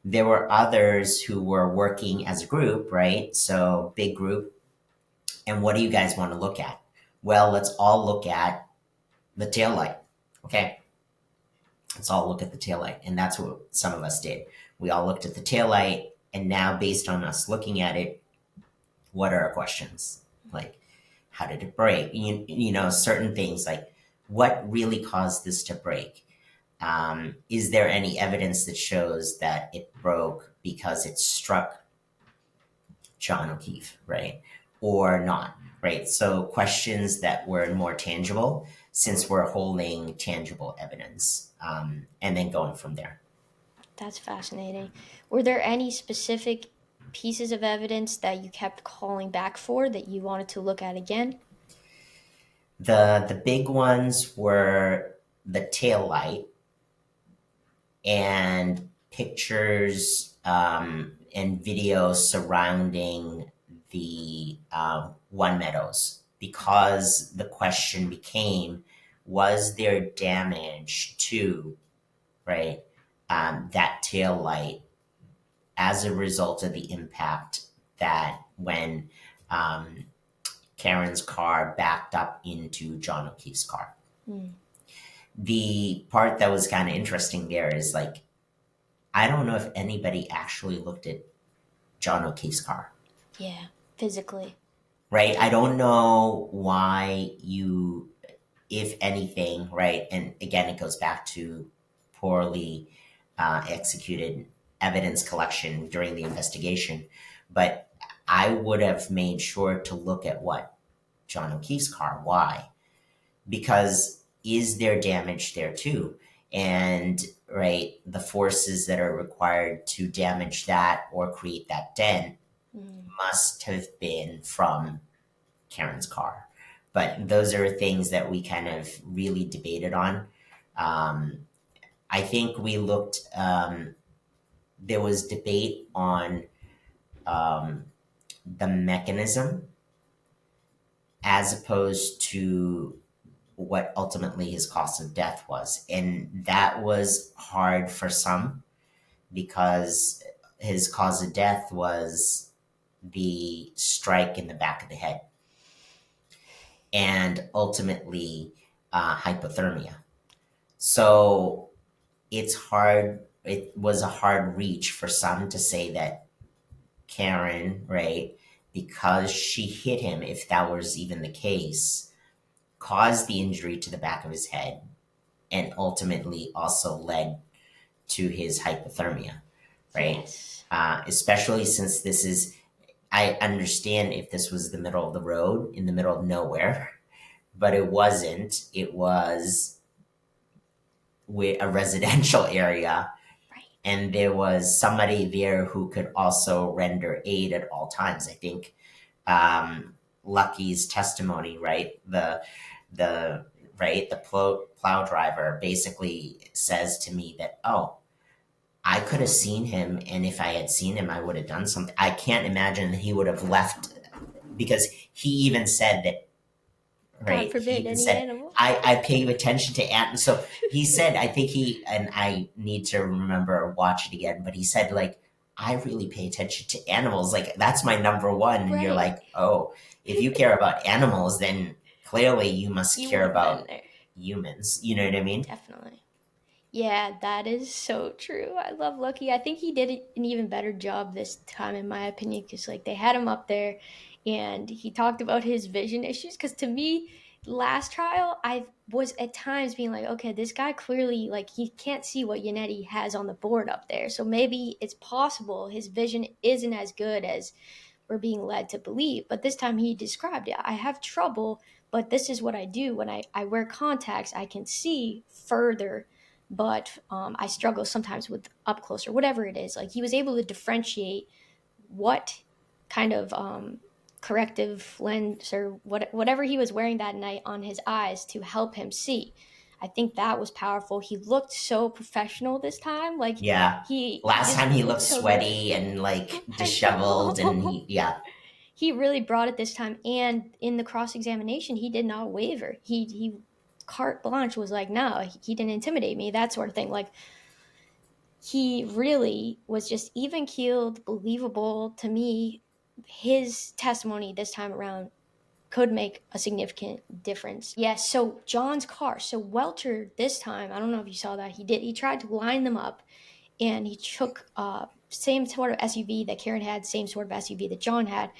There were others who were working as a group, right? So big group. And what do you guys want to look at? Well, let's all look at the tail light. Okay. Let's all look at the tail light. And that's what some of us did. We all looked at the tail light. And now, based on us looking at it, what are our questions? Like, how did it break? You know, certain things like, what really caused this to break? Is there any evidence that shows that it broke because it struck John O'Keefe, right? Or not, right? So questions that were more tangible, since we're holding tangible evidence, and then going from there. That's fascinating. Were there any specific pieces of evidence that you kept calling back for that you wanted to look at again? The big ones were the tail light and pictures, and videos surrounding the One Meadows, because the question became, was there damage to, right, that tail light as a result of the impact that when, Karen's car backed up into John O'Keefe's car. Mm. The part that was kind of interesting there is, like, I don't know if anybody actually looked at John O'Keefe's car, Yeah, physically. right? I don't know why you, if anything, right? And again, it goes back to poorly executed evidence collection during the investigation. But I would have made sure to look at what? John O'Keefe's car. Why? Because is there damage there too? and right, the forces that are required to damage that or create that dent must have been from Karen's car. But those are things that we kind of really debated on. I think we looked, there was debate on the mechanism as opposed to what ultimately his cause of death was. And that was hard for some because his cause of death was the strike in the back of the head and ultimately hypothermia. So it's hard. It was a hard reach for some to say that Karen, right, because she hit him, if that was even the case, caused the injury to the back of his head and ultimately also led to his hypothermia, right? Yes. Especially since this is, I understand if this was the middle of the road in the middle of nowhere, but it wasn't. It was with a residential area, Right. and there was somebody there who could also render aid at all times. I think Lucky's testimony, right? The right, the plow driver basically says to me that, oh, I could have seen him, and if I had seen him, I would have done something. I can't imagine that he would have left, because he even said that, God right? He forbid even any said, animal. I pay attention to ant. So he said, I think he, and I need to remember or watch it again, but he said, like, I really pay attention to animals. Like, that's my number one. And you're Right. like, oh, if you care about animals, then clearly you must You would care have been about there. humans. You know what I mean? Definitely. Yeah, that is so true. I love Lucky. I think he did an even better job this time, in my opinion, because like they had him up there, and he talked about his vision issues. Because to me, last trial, I was at times being like, okay, this guy clearly like he can't see what Yannetti has on the board up there. So maybe it's possible his vision isn't as good as we're being led to believe. But this time he described it. I have trouble, but this is what I do when I wear contacts. I can see further, but I struggle sometimes with up close or whatever it is. Like he was able to differentiate what kind of corrective lens or whatever he was wearing that night on his eyes to help him see. I think that was powerful. He looked so professional this time. Like Yeah. he Last just time he looked looked so good. sweaty and like I disheveled, and know. yeah, He really brought it this time, and in the cross examination he did not waver. He carte blanche was like, no, he didn't intimidate me, that sort of thing. Like he really was just even keeled, believable to me. His testimony this time around could make a significant difference. Yes, so John's car. So Welcher this time, I don't know if you saw that, he tried to line them up, and he took same sort of SUV that Karen had, same sort of SUV that John had,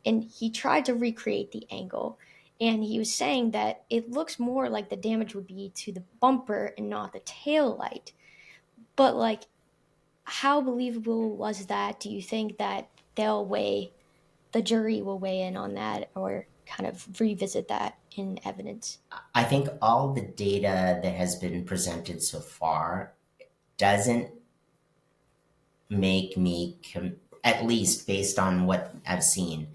and he tried to recreate the angle. And he was saying that it looks more like the damage would be to the bumper and not the tail light. But like, how believable was that? Do you think that the jury will weigh in on that or kind of revisit that in evidence? I think all the data that has been presented so far doesn't make me, at least based on what I've seen,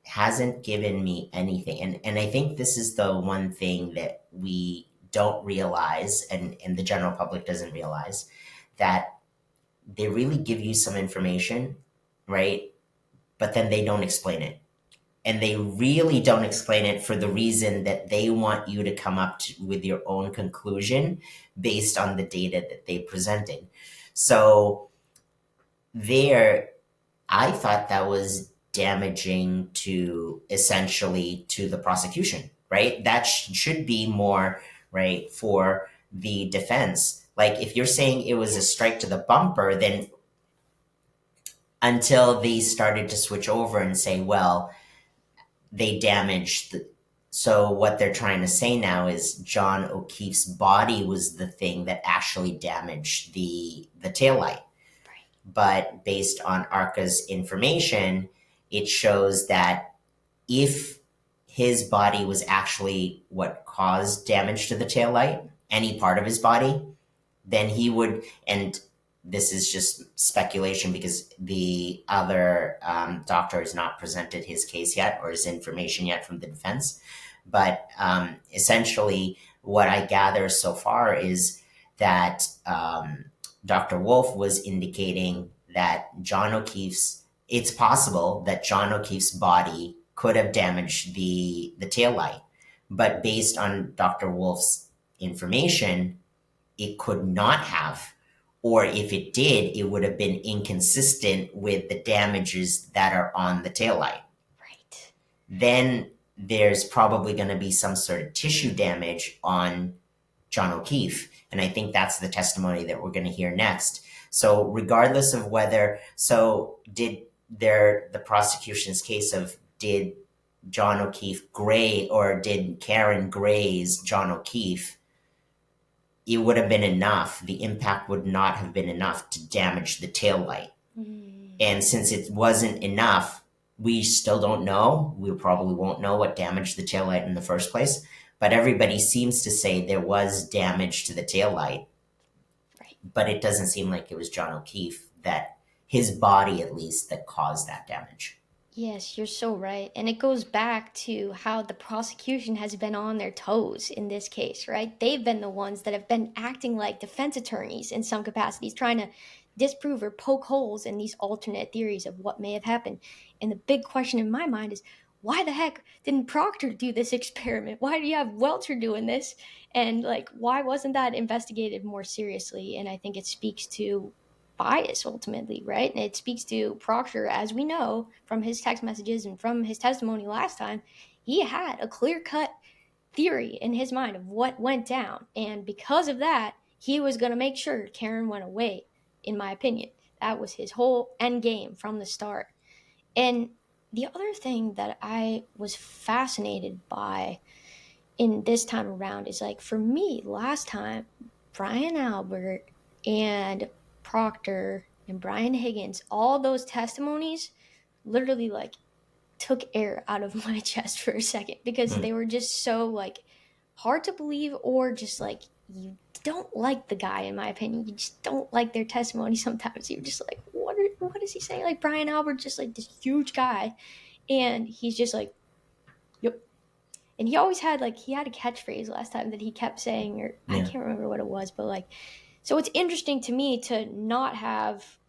hasn't given me anything. And I think this is the one thing that we don't realize, and the general public doesn't realize, that they really give you some information, right? But then they don't explain it. And they really don't explain it for the reason that they want you to come up with your own conclusion based on the data that they presented. So there, I thought that was damaging to essentially to the prosecution, right? That should be more, right, for the defense. Like if you're saying it was a strike to the bumper, then until they started to switch over and say, well, they damaged the, so what they're trying to say now is John O'Keefe's body was the thing that actually damaged the taillight. Right. But based on ARCA's information, it shows that if his body was actually what caused damage to the taillight, any part of his body, then he would, and this is just speculation because the other doctor has not presented his case yet or his information yet from the defense. But essentially, what I gather so far is that Dr. Wolf was indicating that it's possible that John O'Keefe's body could have damaged the tail light. But based on Dr. Wolf's information, it could not have. Or if it did, it would have been inconsistent with the damages that are on the taillight. Right. Then there's probably going to be some sort of tissue damage on John O'Keefe. And I think that's the testimony that we're going to hear next. So regardless of whether, the prosecution's case of did John O'Keefe gray or did Karen graze John O'Keefe, it would have been enough. The impact would not have been enough to damage the tail light. And since it wasn't enough, we still don't know. We probably won't know what damaged the tail light in the first place. But everybody seems to say there was damage to the tail light. Right. But it doesn't seem like it was John O'Keefe, that his body at least, that caused that damage. Yes, you're so right. And it goes back to how the prosecution has been on their toes in this case, right? They've been the ones that have been acting like defense attorneys in some capacities, trying to disprove or poke holes in these alternate theories of what may have happened. And the big question in my mind is, why the heck didn't Proctor do this experiment? Why do you have Welcher doing this? And like, why wasn't that investigated more seriously? And I think it speaks to bias ultimately, right? And it speaks to Proctor, as we know from his text messages and from his testimony last time, he had a clear-cut theory in his mind of what went down. And because of that, he was going to make sure Karen went away, in my opinion. That was his whole end game from the start. And the other thing that I was fascinated by in this time around is, like, for me, last time, Brian Albert and Proctor and Brian Higgins, all those testimonies literally like took air out of my chest for a second because they were just so like hard to believe, or just like you don't like the guy, in my opinion. You just don't like their testimony sometimes. You're just like, what is he saying? Like Brian Albert, just like this huge guy, and he's just like, yep. And he always had he had a catchphrase last time that he kept saying, or I can't remember what it was, but like, so it's interesting to me to not have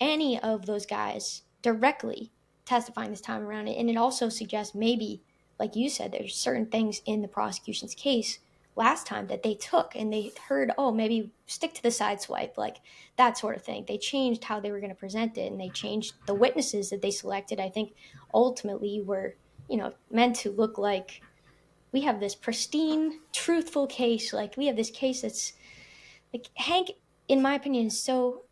any of those guys directly testifying this time around. And it also suggests maybe, like you said, there's certain things in the prosecution's case last time that they took and they heard, oh, maybe stick to the side swipe, like that sort of thing. They changed how they were going to present it, and they changed the witnesses that they selected. I think ultimately were, meant to look like we have this pristine, truthful case. Like we have this case that's like Hank, in my opinion, is so,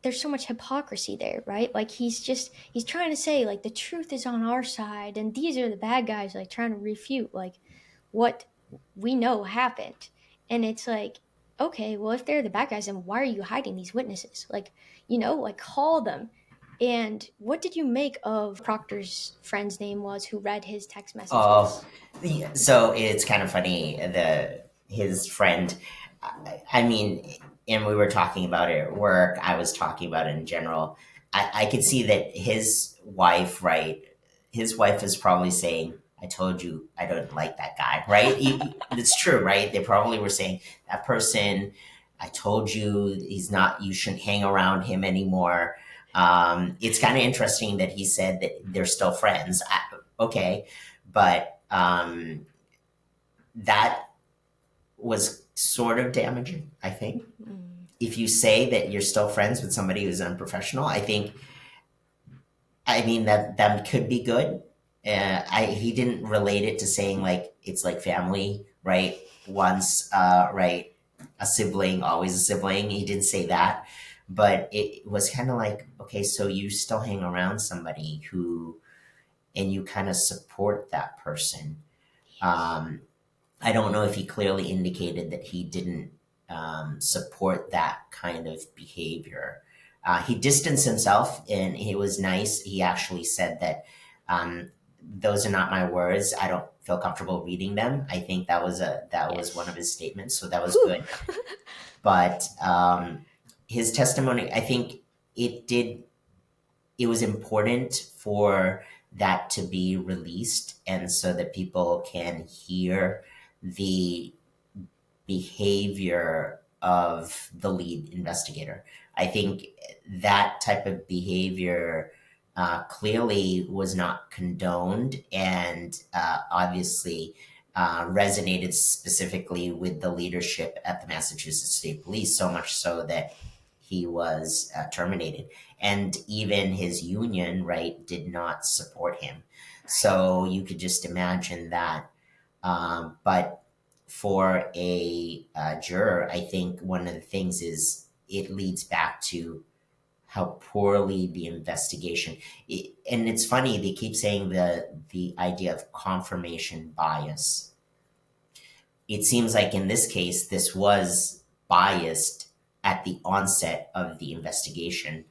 there's so much hypocrisy there, right? Like he's trying to say like the truth is on our side and these are the bad guys, like trying to refute like what we know happened. And it's like, okay, well, if they're the bad guys, then why are you hiding these witnesses? Like, like call them. And what did you make of Proctor's friend's name was who read his text messages? Oh, so it's kind of funny. His friend, I mean, and we were talking about it at work. I was talking about it in general. I could see that his wife, right? His wife is probably saying, "I told you I don't like that guy," right? It's true, right? They probably were saying that person. I told you he's not. You shouldn't hang around him anymore. It's kind of interesting that he said that they're still friends. Okay, but that was sort of damaging, I think. If you say that you're still friends with somebody who's unprofessional, I mean that could be good. He didn't relate it to saying like it's like family, right? Once, right, a sibling, always a sibling. He didn't say that, but it was kind of like, okay, so you still hang around somebody and you kind of support that person. I don't know if he clearly indicated that he didn't support that kind of behavior. He distanced himself, and it was nice. He actually said that those are not my words. I don't feel comfortable reading them. I think that was one of his statements, so that was good. But his testimony, I think it did, it was important for that to be released and so that people can hear the behavior of the lead investigator. I think that type of behavior clearly was not condoned and obviously resonated specifically with the leadership at the Massachusetts State Police, so much so that he was terminated. And even his union, right, did not support him. So you could just imagine that. But for a juror, I think one of the things is it leads back to how poorly the investigation. And it's funny they keep saying the idea of confirmation bias. It seems like in this case, this was biased at the onset of the investigation,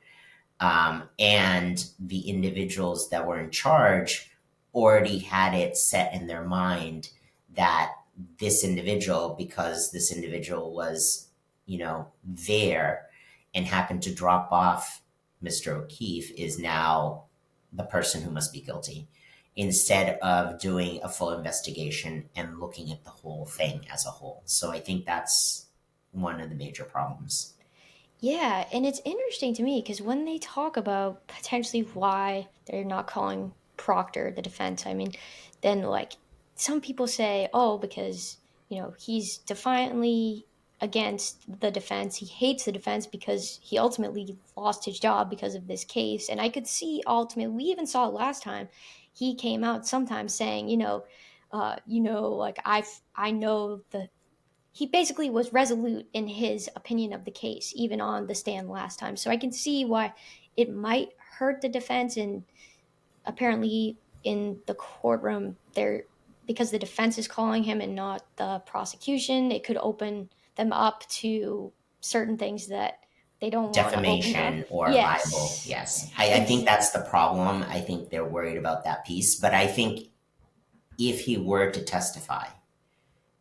and the individuals that were in charge already had it set in their mind that this individual, because this individual was, there and happened to drop off Mr. O'Keefe, is now the person who must be guilty, instead of doing a full investigation and looking at the whole thing as a whole. So I think that's one of the major problems. Yeah, and it's interesting to me because when they talk about potentially why they're not calling Proctor the defense, I mean, then like some people say, oh, because, he's defiantly against the defense. He hates the defense because he ultimately lost his job because of this case. And I could see ultimately, we even saw it last time, he came out sometimes saying, like I know the he basically was resolute in his opinion of the case, even on the stand last time. So I can see why it might hurt the defense. And apparently, in the courtroom, there, because the defense is calling him and not the prosecution, it could open them up to certain things that they don't want to open up. Defamation or libel. Yes. Yes. I think that's the problem. I think they're worried about that piece. But I think if he were to testify,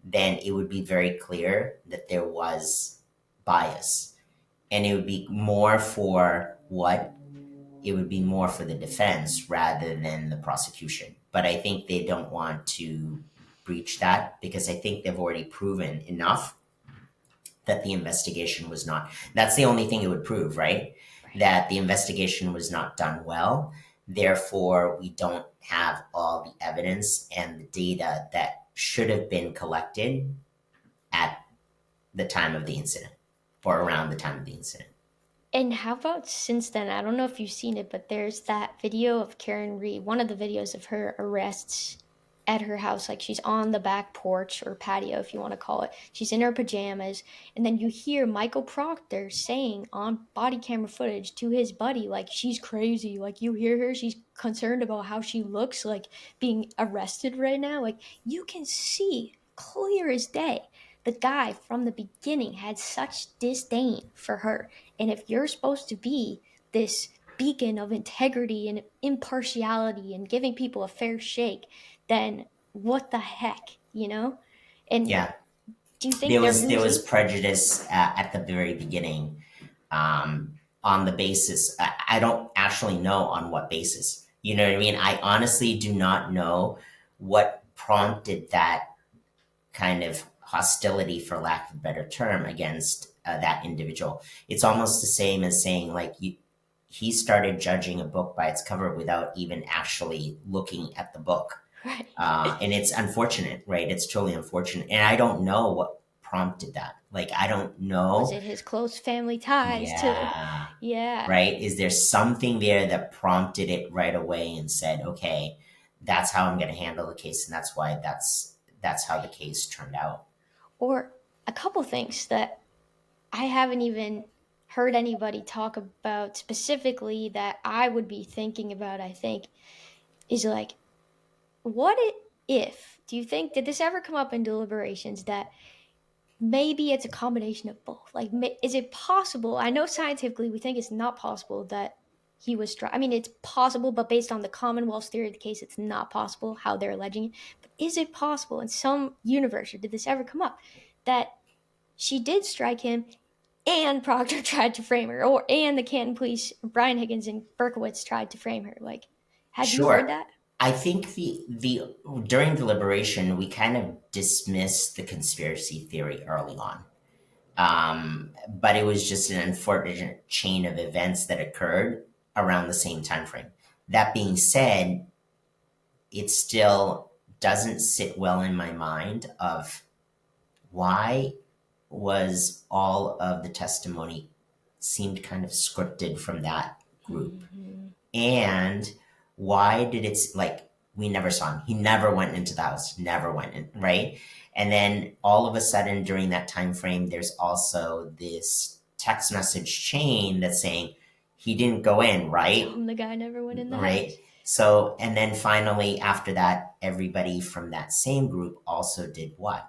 then it would be very clear that there was bias. And it would be more for what? It would be more for the defense rather than the prosecution. But I think they don't want to breach that because I think they've already proven enough that the investigation was not. That's the only thing it would prove, right? Right. That the investigation was not done well. Therefore, we don't have all the evidence and the data that should have been collected at the time of the incident or around the time of the incident. And how about since then? I don't know if you've seen it, but there's that video of Karen Reed, one of the videos of her arrests at her house. Like she's on the back porch or patio, if you want to call it. She's in her pajamas. And then you hear Michael Proctor saying on body camera footage to his buddy, like, she's crazy. Like, you hear her, she's concerned about how she looks, like being arrested right now. Like, you can see clear as day the guy from the beginning had such disdain for her. And if you're supposed to be this beacon of integrity and impartiality and giving people a fair shake, then what the heck, you know? And Yeah, do you think there they're was losing? prejudice at the very beginning, on the basis. I don't actually know on what basis. You know what I mean? I honestly do not know what prompted that kind of hostility, for lack of a better term, against that individual. It's almost the same as saying, like, he started judging a book by its cover without even actually looking at the book. Right. And it's unfortunate, right? It's truly unfortunate. And I don't know what prompted that. Like, I don't Was know. it his close family ties to? Yeah. Yeah. Right? Is there something there that prompted it right away and said, okay, that's how I'm going to handle the case. And that's why that's how the case turned out. Or a couple things that I haven't even heard anybody talk about specifically that I would be thinking about, I think, is like, what if, do you think, did this ever come up in deliberations that maybe it's a combination of both? Like, is it possible? I know scientifically we think it's not possible that he was struck. I mean, it's possible, but based on the Commonwealth's theory of the case, it's not possible how they're alleging it. But is it possible in some universe, or did this ever come up, that she did strike him and Proctor tried to frame her, or and the Canton police, Brian Higgins and Berkowitz tried to frame her. Like, had you heard Sure. that? I think the during deliberation we kind of dismissed the conspiracy theory early on. But it was just an unfortunate chain of events that occurred around the same time frame. That being said, it still doesn't sit well in my mind of why was all of the testimony seemed kind of scripted from that group. Mm-hmm. And why did it, like, we never saw him. He never went into the house, never went in, right? And then all of a sudden during that time frame, there's also this text message chain that's saying he didn't go in, right? The guy never went in the Right. house. So, and then finally after that, everybody from that same group also did what?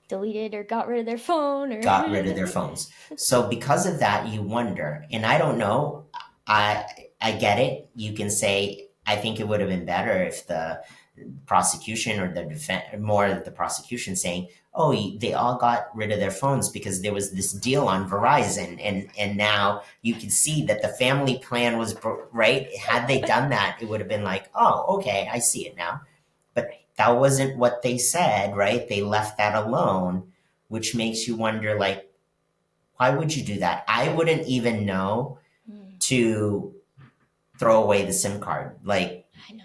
Deleted or got rid of their phone or Got rid of their phones. So because of that, you wonder, and I don't know, I get it. You can say, I think it would have been better if the prosecution or the defense, more of the prosecution saying, oh, they all got rid of their phones because there was this deal on Verizon. And now you can see that the family plan was right. Had they done that, it would have been like, oh, okay, I see it now. But that wasn't what they said, right? They left that alone, which makes you wonder, like, why would you do that? I wouldn't even know to throw away the SIM card. Like, I know.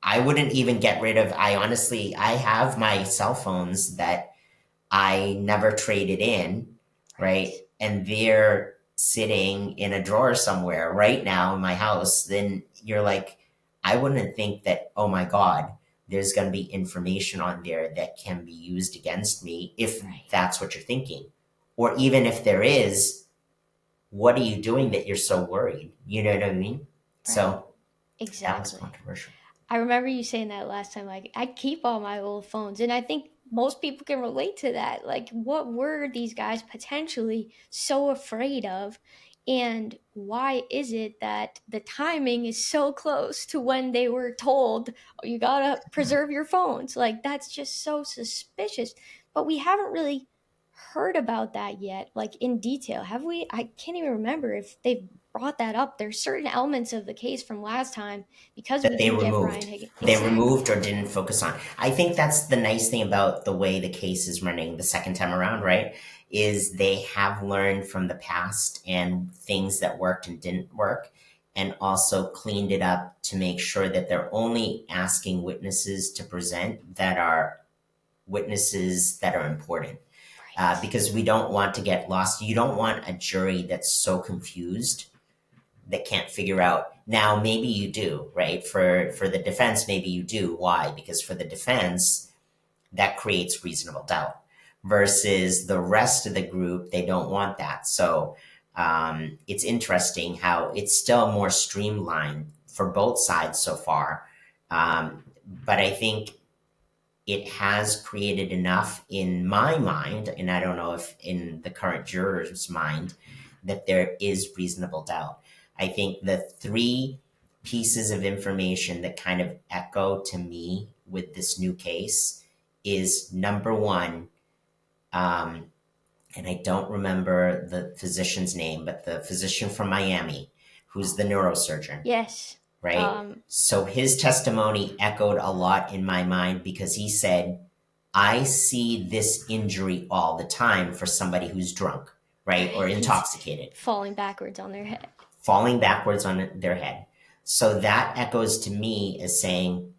I wouldn't even get rid of, I honestly, I have my cell phones that I never traded in, right? And they're sitting in a drawer somewhere right now in my house. Then you're like, I wouldn't think that, oh my God, there's going to be information on there that can be used against me if that's what you're thinking. Or even if there is, what are you doing that you're so worried? You know what I mean? Right. So that was Exactly. controversial. I remember you saying that last time. Like, I keep all my old phones, and I think most people can relate to that. Like, what were these guys potentially so afraid of? And why is it that the timing is so close to when they were told, oh, you gotta preserve your phones? Like, that's just so suspicious. But we haven't really heard about that yet, like in detail. Have we? I can't even remember if they've brought that up. There's certain elements of the case from last time because we That they didn't get removed. Brian Higgins. They Exactly. removed or didn't focus on. I think that's the nice thing about the way the case is running the second time around, right? Is they have learned from the past and things that worked and didn't work, and also cleaned it up to make sure that they're only asking witnesses to present that are witnesses that are important. Because we don't want to get lost. You don't want a jury that's so confused that can't figure out. Now maybe you do, right? For the defense, maybe you do. Why? Because for the defense, that creates reasonable doubt. Versus the rest of the group, they don't want that. So it's interesting how it's still more streamlined for both sides so far. But I think it has created enough in my mind, and I don't know if in the current juror's mind, that there is reasonable doubt. I think the three pieces of information that kind of echo to me with this new case is number one, and I don't remember the physician's name, but the physician from Miami, who's the neurosurgeon. Yes. Right? So his testimony echoed a lot in my mind because he said, I see this injury all the time for somebody who's drunk, right? Or intoxicated. Falling backwards on their head. Falling backwards on their head. So that echoes to me as saying,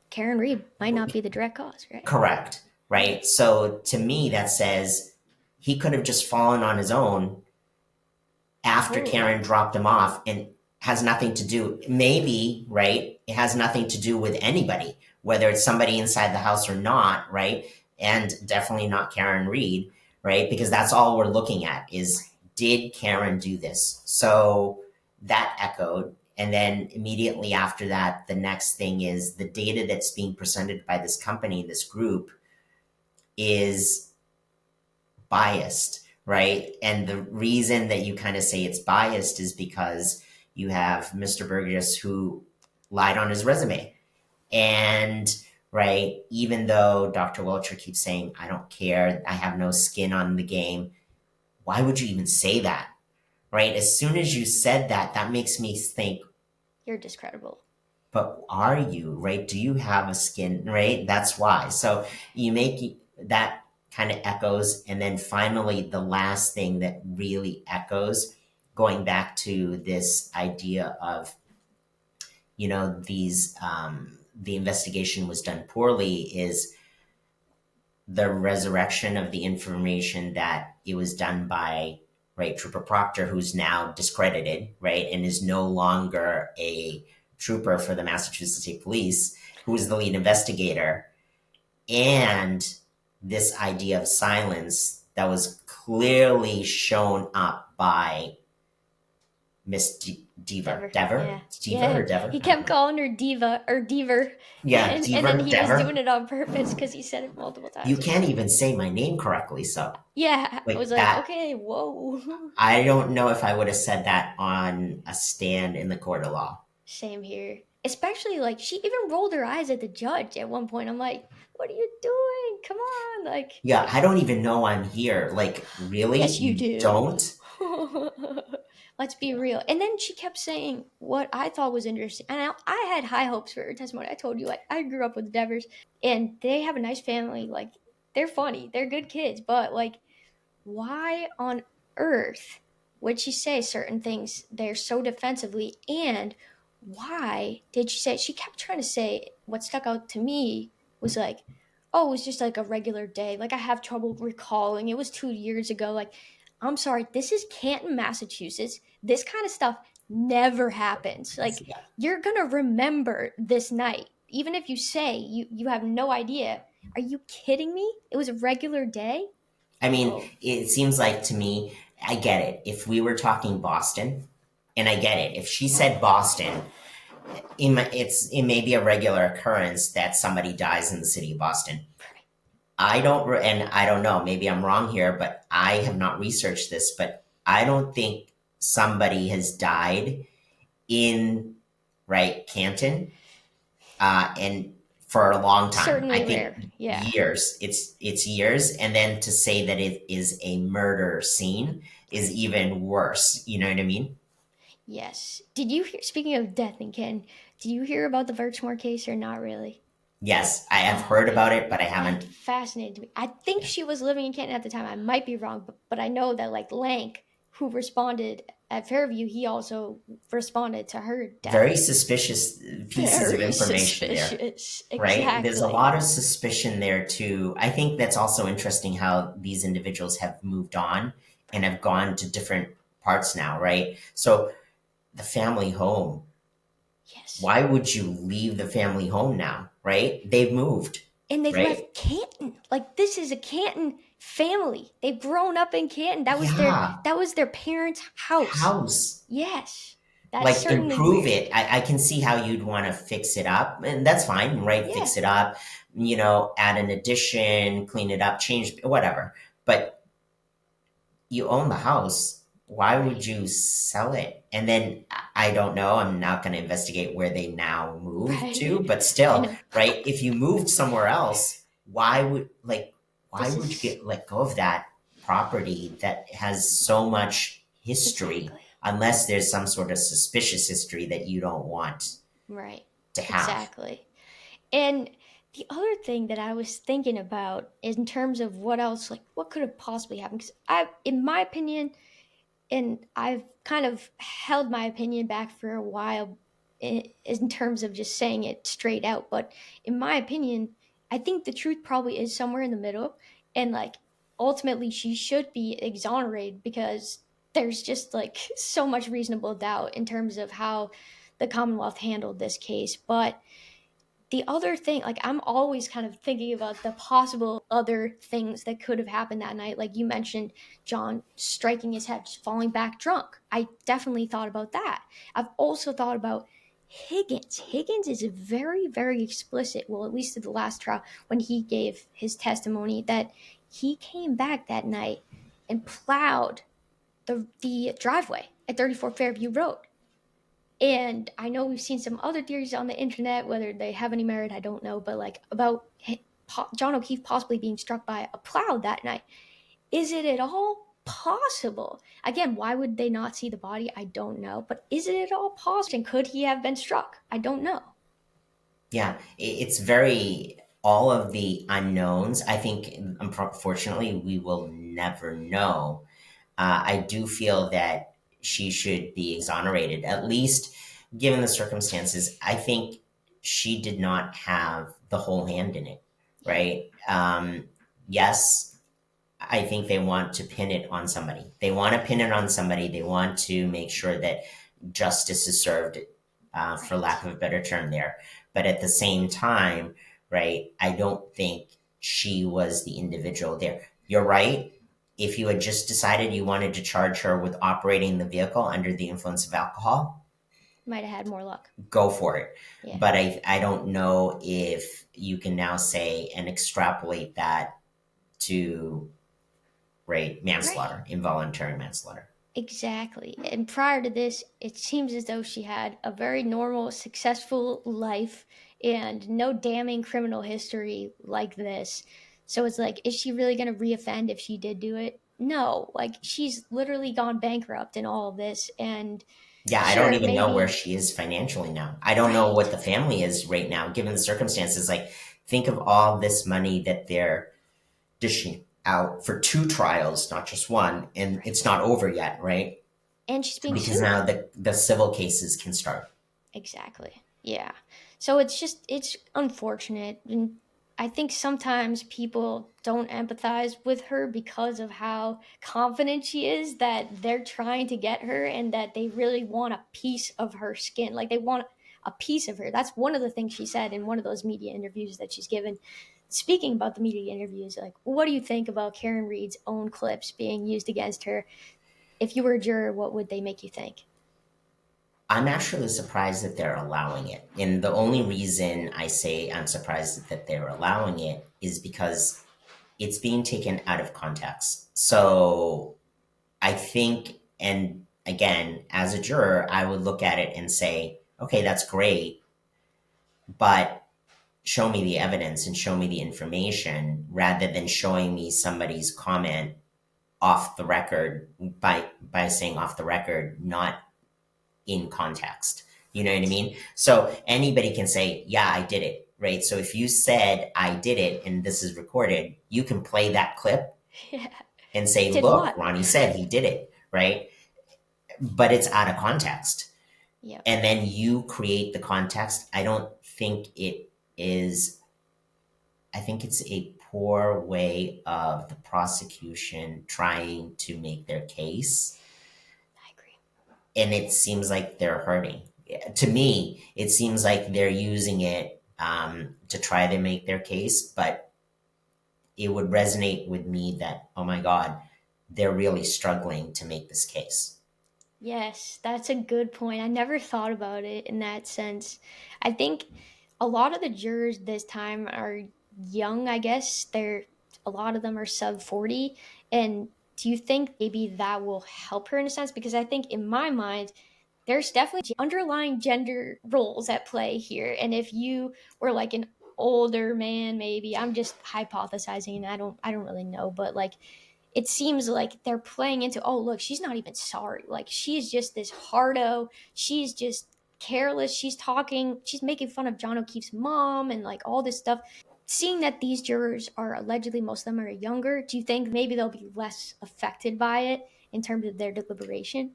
Karen Reed might not be the direct cause, right? Correct, right? So to me, that says he could have just fallen on his own after Karen dropped him off and has nothing to do, maybe, right? It has nothing to do with anybody, whether it's somebody inside the house or not, right? And definitely not Karen Reed, right? Because that's all we're looking at is, did Karen do this? So that echoed. And then immediately after that, the next thing is the data that's being presented by this company, this group, is biased, right? And the reason that you kind of say it's biased is because you have Mr. Burgess who lied on his resume. And right? Even though Dr. Wilcher keeps saying, I don't care, I have no skin on the game. Why would you even say that, right? As soon as you said that, that makes me think, You're discredible. but are you, right? Do you have a skin, right? That's why. So you make that kind of echoes. And then finally, the last thing that really echoes, going back to this idea of, the investigation was done poorly, is the resurrection of the information that it was done by, right, Trooper Proctor, who's now discredited, right, and is no longer a trooper for the Massachusetts State Police, who was the lead investigator, and this idea of silence that was clearly shown up by Miss Deaver. Dever. Dever? Yeah. Deaver Yeah. or Dever? He I don't kept know. calling her Diva or Dever. Yeah, And then Deaver, he was doing Dever. it on purpose because he said it multiple You times. can't even say my name correctly, so Yeah. I was like like, that. okay, whoa. I don't know if I would have said that on a stand in the court of law. Same here. Especially like she even rolled her eyes at the judge at one point. I'm like, what are you doing? Come on. Like, Yeah, I don't even know I'm here. Like, really? yes, you You do. don't? Let's be real. And then she kept saying what I thought was interesting. And I had high hopes for her testimony. I told you, like, I grew up with the Devers and they have a nice family. Like, they're funny, they're good kids. But, like, why on earth would she say certain things there so defensively? And why did she say, she kept trying to say, what stuck out to me was like, oh, it was just like a regular day. Like, I have trouble recalling. It was 2 years ago. Like, I'm sorry, this is Canton, Massachusetts. This kind of stuff never happens. Like, Yeah. you're going to remember this night. Even if you say you have no idea. Are you kidding me? It was a regular day? I mean, Whoa. it seems like to me, I get it. If we were talking Boston, and I get it. If she said Boston, it may be a regular occurrence that somebody dies in the city of Boston. And I don't know, maybe I'm wrong here, but I have not researched this, but I don't think somebody has died in, right, Canton, and for a long time. I Certainly think rare. Yeah. years. It's years, and then to say that it is a murder scene is even worse. You know what I mean? Yes. Did you hear, speaking of death and kin, did you hear about the Birchmore case or not really? Yes, I have Oh heard man, about it, but I that haven't. fascinated me. I think Yeah. she was living in Canton at the time. I might be wrong, but I know that like Lank, who responded at Fairview, he also responded to her death. Very suspicious pieces of Very information there, suspicious. right? There's a lot Exactly. of suspicion there too. I think that's also interesting how these individuals have moved on and have gone to different parts now, right? So the family home, Yes. why would you leave the family home now, right? They've moved, And they've right? left Canton. Like this is a Canton family. They've grown up in Canton. Yeah, That was their parents' house. house. Yes. That's Like certainly improve weird. it. I can see how you'd want to fix it up, and that's fine, right? Yeah. Fix it up, add an addition, clean it up, change whatever. But you own the house. Why would Right. you sell it? And then I don't know. I'm not going to investigate where they now move to, Right. but I still, know. right? If you moved somewhere else, why This would you is get let go of that property that has so much history? exactly. Unless there's some sort of suspicious history that you don't want Right. to have. Exactly. And the other thing that I was thinking about in terms of what else, like what could have possibly happened, because in my opinion, and I've kind of held my opinion back for a while in terms of just saying it straight out. But in my opinion, I think the truth probably is somewhere in the middle. And like ultimately, she should be exonerated because there's just like so much reasonable doubt in terms of how the Commonwealth handled this case. But the other thing, like I'm always kind of thinking about the possible other things that could have happened that night. Like you mentioned, John striking his head, just falling back drunk. I definitely thought about that. I've also thought about Higgins. Higgins is very, very explicit. Well, at least at the last trial, when he gave his testimony, that he came back that night and plowed the driveway at 34 Fairview Road. And I know we've seen some other theories on the internet, whether they have any merit, I don't know, but like about John O'Keefe possibly being struck by a plow that night. Is it at all possible? Again, why would they not see the body? I don't know. But is it at all possible? And could he have been struck? I don't know. Yeah, it's very all of the unknowns. I think, unfortunately, we will never know. I do feel that she should be exonerated, at least given the circumstances. I think she did not have the whole hand in it, Yeah, right? Yes, I think they want to pin it on somebody. They want to pin it on somebody. They want to make sure that justice is served, for lack right. of a better term there. But at the same time, right, I don't think she was the individual there. You're right. If you had just decided you wanted to charge her with operating the vehicle under the influence of alcohol, Might have had more luck. go for it. Yeah, But I don't know if you can now say and extrapolate that to, right, right. manslaughter, involuntary manslaughter. Exactly. And prior to this, it seems as though she had a very normal, successful life and no damning criminal history like this. So it's like, is she really going to reoffend if she did do it? No. Like, she's literally gone bankrupt in all of this. And Yeah, I don't sure, even know where maybe, she is financially now. I don't know what right, the family is right now, given the circumstances. Like, think of all this money that they're dishing out for two trials, not just one, and it's right. not over yet, right? And she's being Because sued. now the civil cases can start. Exactly. Yeah. So it's unfortunate, and I think sometimes people don't empathize with her because of how confident she is that they're trying to get her and that they really want a piece of her skin. Like they want a piece of her. That's one of the things she said in one of those media interviews that she's given. Speaking about the media interviews, like what do you think about Karen Reed's own clips being used against her? If you were a juror, what would they make you think? I'm actually surprised that they're allowing it. And the only reason I say I'm surprised that they're allowing it is because it's being taken out of context. So I think, and again, as a juror, I would look at it and say, okay, that's great, but show me the evidence and show me the information rather than showing me somebody's comment off the record by saying off the record, not in context. You know what I Right. mean? So anybody can say, yeah, I did it, right? So if you said I did it and this is recorded, you can play that clip Yeah. and say, Did look, what? Ronnie said he did it, right? But it's out of context. Yep. And then you create the context. I don't think it is, I think it's a poor way of the prosecution trying to make their case. I agree. And it seems like they're hurting. To me, it seems like they're using it, to try to make their case, but it would resonate with me that, oh my God, they're really struggling to make this case. Yes, that's a good point. I never thought about it in that sense. I think a lot of the jurors this time are young, I guess. They're a lot of them are sub 40. And do you think maybe that will help her in a sense? Because I think in my mind, there's definitely underlying gender roles at play here. And if you were like an older man, maybe I'm just hypothesizing and I don't really know, but like it seems like they're playing into, oh look, she's not even sorry, like she's just this hardo, she's just careless, she's talking, she's making fun of John O'Keefe's mom and like all this stuff. Seeing that these jurors are allegedly, most of them are younger, do you think maybe they'll be less affected by it in terms of their deliberation?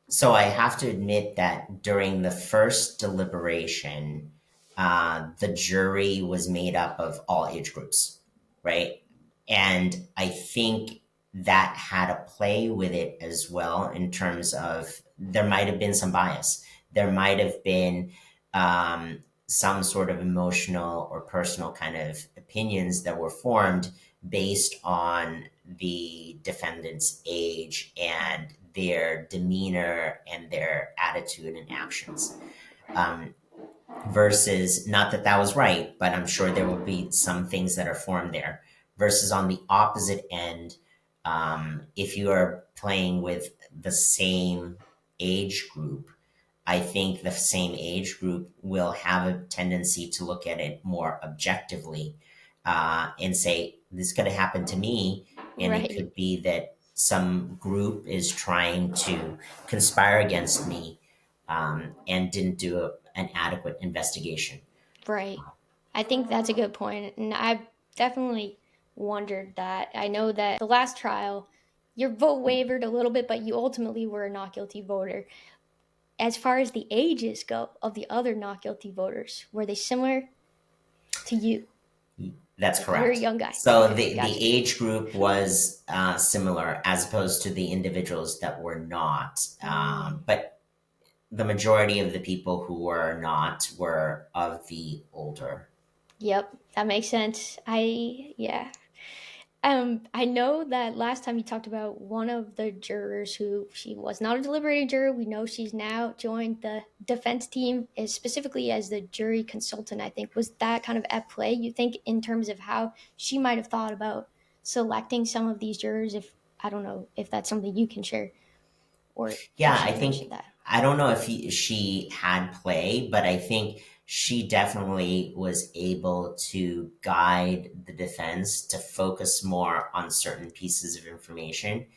So I have to admit that during the first deliberation, the jury was made up of all age groups, right? And I think that had a play with it as well in terms of there might have been some bias. There might have been, some sort of emotional or personal kind of opinions that were formed based on the defendant's age and their demeanor and their attitude and actions. Right. Um, Versus, not that that was right, but I'm sure there will be some things that are formed there. Versus on the opposite end, if you are playing with the same age group, I think the same age group will have a tendency to look at it more objectively, and say, this could have happened to me. And it Right. could be that some group is trying to conspire against me, and didn't do an adequate investigation. Right. I think that's a good point. And I've definitely wondered that. I know that the last trial, your vote wavered a little bit, but you ultimately were a not guilty voter. As far as the ages go of the other not guilty voters, were they similar to you? That's Like you're a correct. young guy. So Okay, the gotcha. age group was similar, as opposed to the individuals that were not. Mm. But the majority of the people who were not were of the older. Yep, that makes sense. Yeah. I know that last time you talked about one of the jurors who she was not a deliberating juror. We know she's now joined the defense team, is specifically as the jury consultant. I think was that kind of at play. You think in terms of how she might have thought about selecting some of these jurors? If I don't know if that's something you can share, or if Yeah, she I mentioned think, that. I don't know if she had play, but I think she definitely was able to guide the defense to focus more on certain pieces of information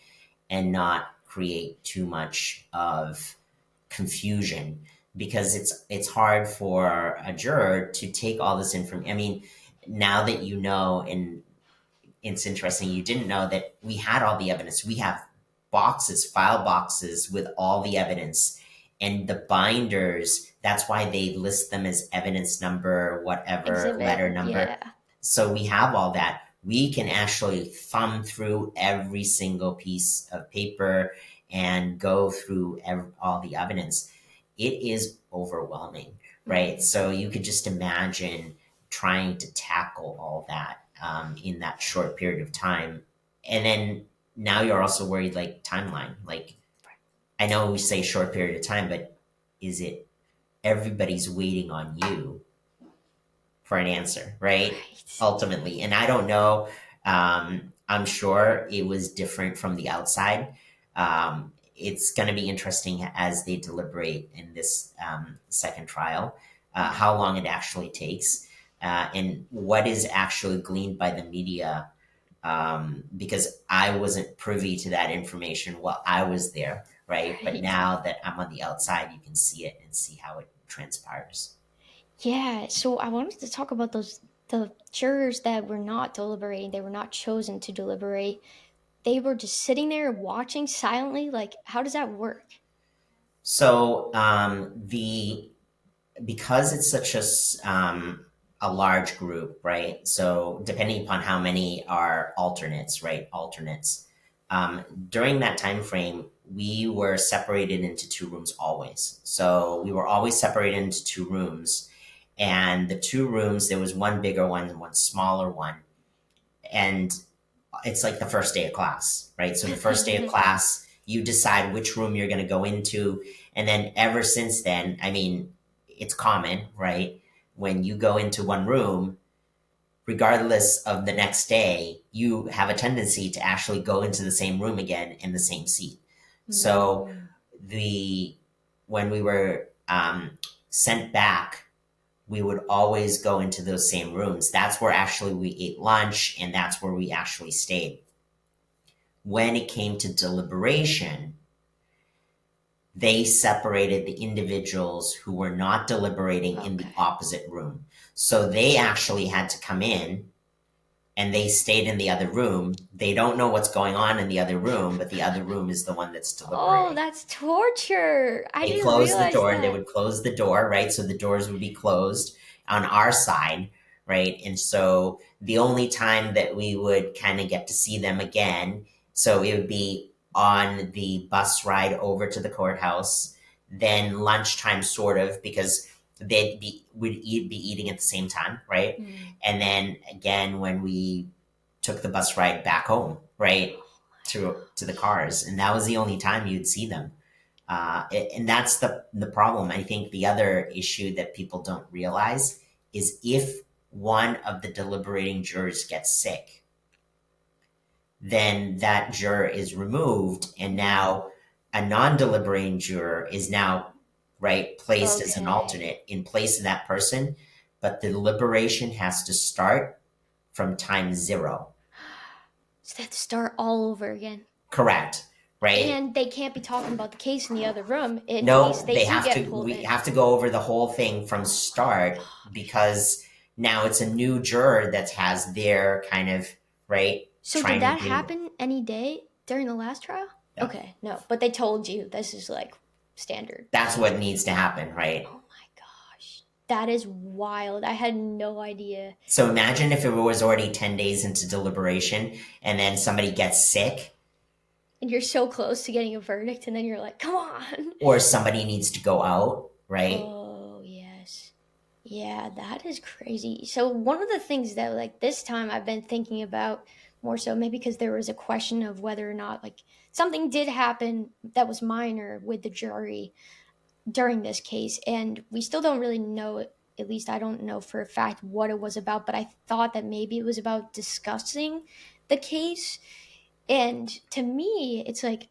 and not create too much of confusion, because it's hard for a juror to take all this information. I mean, now that you know, and it's interesting, you didn't know that we had all the evidence. We have boxes, file boxes with all the evidence, and the binders. That's why they list them as evidence number, whatever, Exhibit, letter number. yeah. So we have all that. We can actually thumb through every single piece of paper and go through all the evidence. It is overwhelming, right? Mm, So you could just imagine trying to tackle all that, in that short period of time. And then now you're also worried, like, timeline. Like, I know we say short period of time, but is it, everybody's waiting on you for an answer, right? right. Ultimately. And I don't know. I'm sure it was different from the outside. It's going to be interesting as they deliberate in this second trial, how long it actually takes, and what is actually gleaned by the media, because I wasn't privy to that information while I was there, right? But Right. now that I'm on the outside, you can see it and see how it transpires. Yeah, so I wanted to talk about the jurors that were not deliberating, they were not chosen to deliberate. They were just sitting there watching silently. Like, how does that work? So the because it's such a large group, right? So depending upon how many are alternates, right? Alternates. During that time frame, we were separated into two rooms always. So we were always separated into two rooms, and the two rooms, there was one bigger one and one smaller one, and it's like the first day of class, right? So the first day of class, you decide which room you're going to go into. And then ever since then, I mean, it's common, right? When you go into one room, regardless of the next day, you have a tendency to actually go into the same room again in the same seat. So Mm, the when we were sent back, we would always go into those same rooms. That's where actually we ate lunch, and that's where we actually stayed. When it came to deliberation, they separated the individuals who were not deliberating in the okay. opposite room. So they actually had to come in and they stayed in the other room. They don't know what's going on in the other room, but the other room is the one that's Oh, deliberating. that's torture. I They didn't closed the realize door, and they that. would close the door, right? So the doors would be closed on our side, right? And so the only time that we would kind of get to see them again, so it would be on the bus ride over to the courthouse, then lunchtime, sort of, because be eating at the same time, right? Mm. And then again when we took the bus ride back home, right, Oh my to the gosh. cars, and that was the only time you'd see them. And that's the problem. I think the other issue that people don't realize is, if one of the deliberating jurors gets sick, then that juror is removed, and Mm. now a non-deliberating juror is now right, placed as an Okay. alternate in place of that person, but the deliberation has to start from time zero. So they have to start all over again. Correct, right? And they can't be talking about the case in the other room in case No, they they do have get to. pulled We in. have to go over the whole thing from start because now it's a new juror that has their kind of right So did trying to that do. happen any day during the last trial? No, Okay, no. But they told you this is like standard that's what procedure. needs to happen, right? Oh my gosh. That is wild. I had no idea. So imagine if it was already 10 days into deliberation, and then somebody gets sick, And you're so close to getting a verdict, and then you're like, come on. or somebody needs to go out, right? Oh, yes. Yeah, that is crazy. So, one of the things that, like, this time I've been thinking about more so, maybe because there was a question of whether or not, like, something did happen that was minor with the jury during this case. And we still don't really know, at least I don't know for a fact what it was about, but I thought that maybe it was about discussing the case. And to me, it's like,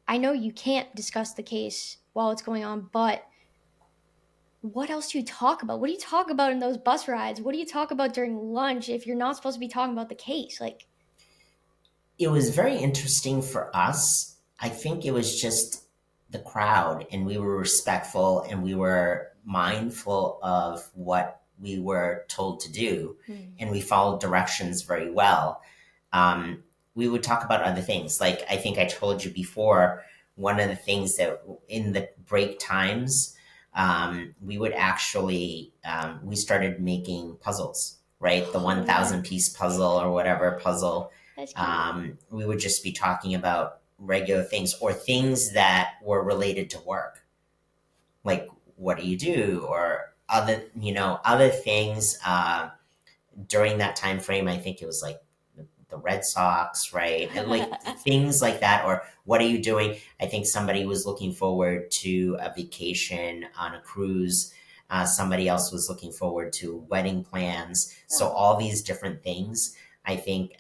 I know you can't discuss the case while it's going on, but what else do you talk about? What do you talk about in those bus rides? What do you talk about during lunch if you're not supposed to be talking about the case? Like, It was very interesting for us. I think it was just the crowd, and we were respectful and we were mindful of what we were told to do, hmm. and we followed directions very well. We would talk about other things. Like I think I told you before, one of the things that in the break times, we would actually we started making puzzles, right? The Oh, 1,000 piece puzzle or whatever puzzle. that's cute. We would just be talking about regular things or things that were related to work, like what do you do, or other things. During that time frame, I think it was like the Red Sox, right? And like things like that, or what are you doing? I think somebody was looking forward to a vacation on a cruise. Somebody else was looking forward to wedding plans. So Oh, all these different things, I think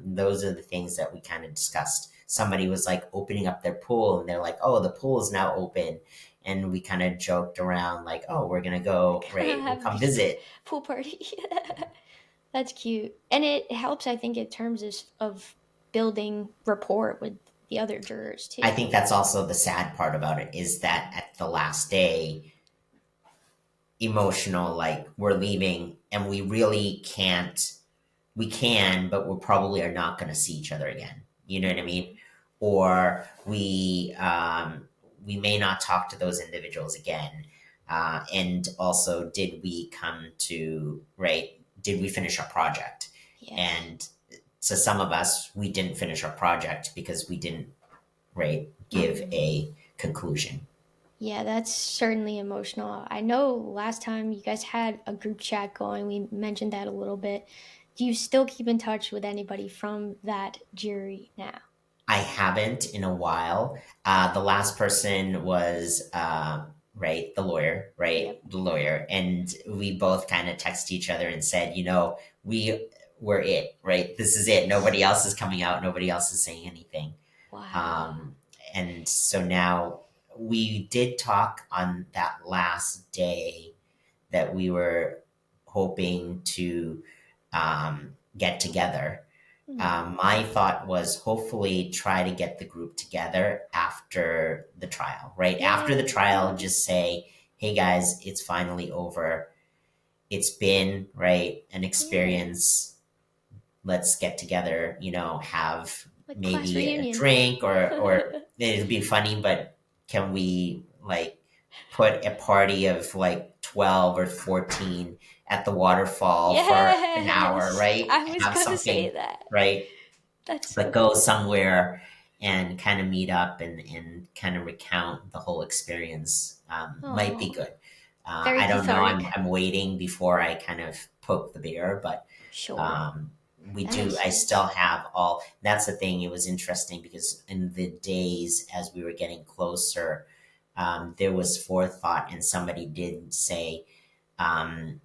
those are the things that we kind of discussed. Somebody was like opening up their pool, and they're like, "Oh, the pool is now open," and we kind of joked around like, "Oh, we're gonna go, right? We'll have come this visit." pool party. That's cute. And it helps, I think, in terms of building rapport with the other jurors, I too. think that's also the sad part about it is that at the last day, emotional, like we're leaving and we really can't, we can, but we probably are not going to see each other again. You know what I mean? Mm. Or we may not talk to those individuals again. And also, did we come to, right? Did we finish our project? Yes. And to some of us, we didn't finish our project because we didn't, right, give Mm. a conclusion. Yeah, that's certainly emotional. I know last time you guys had a group chat going, we mentioned that a little bit. Do you still keep in touch with anybody from that jury now? I haven't in a while. The last person was right, the lawyer, right, Yep. the lawyer, and we both kind of texted each other and said, we were it, right. This is it. Nobody else is coming out. Nobody else is saying anything. Wow. Um, and so now we did talk on that last day that we were hoping to get together. Hmm. My thought was hopefully try to get the group together after the trial, right? After the Yay. trial, just say, hey guys, it's finally over. It's been, right, an Yeah. experience. Let's get together, have Like class maybe a reunion. drink or it'd be funny, but can we like put a party of like 12 or 14 at the waterfall for an hour, Yes. right? I was Have gonna something, say that. right? That's But so go cool. somewhere and kind of meet up and kind of recount the whole experience might be Oh, good. very I don't know. I'm, cathartic. I'm waiting before I kind of poke the bear, but Sure. um, we That do. makes I still sense. have all. That's the thing. It was interesting because in the days as we were getting closer, there was forethought, and somebody did say, um,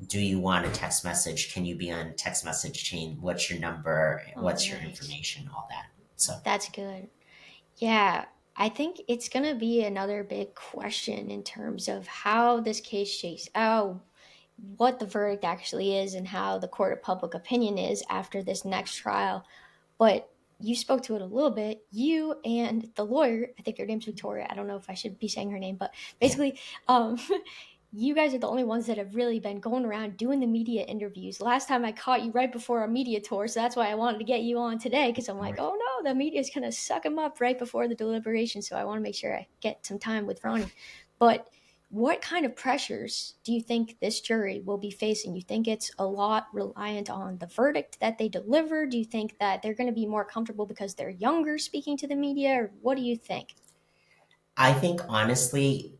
"Do you want a text message? Can you be on text message chain? What's your number? Oh, What's your nice. information? All that." So That's good. Yeah. I think it's going to be another big question in terms of how this case shakes out, what the verdict actually is, and how the court of public opinion is after this next trial. But you spoke to it a little bit. You and the lawyer, I think her name's Victoria. I don't know if I should be saying her name, but Yeah. basically, you guys are the only ones that have really been going around doing the media interviews. Last time I caught you right before our media tour, so that's why I wanted to get you on today, because I'm like, oh no, the media's gonna suck him up right before the deliberation. So I want to make sure I get some time with Ronnie. But what kind of pressures do you think this jury will be facing? You think it's a lot reliant on the verdict that they deliver? Do you think that they're going to be more comfortable because they're younger speaking to the media? Or what do you think? I think honestly,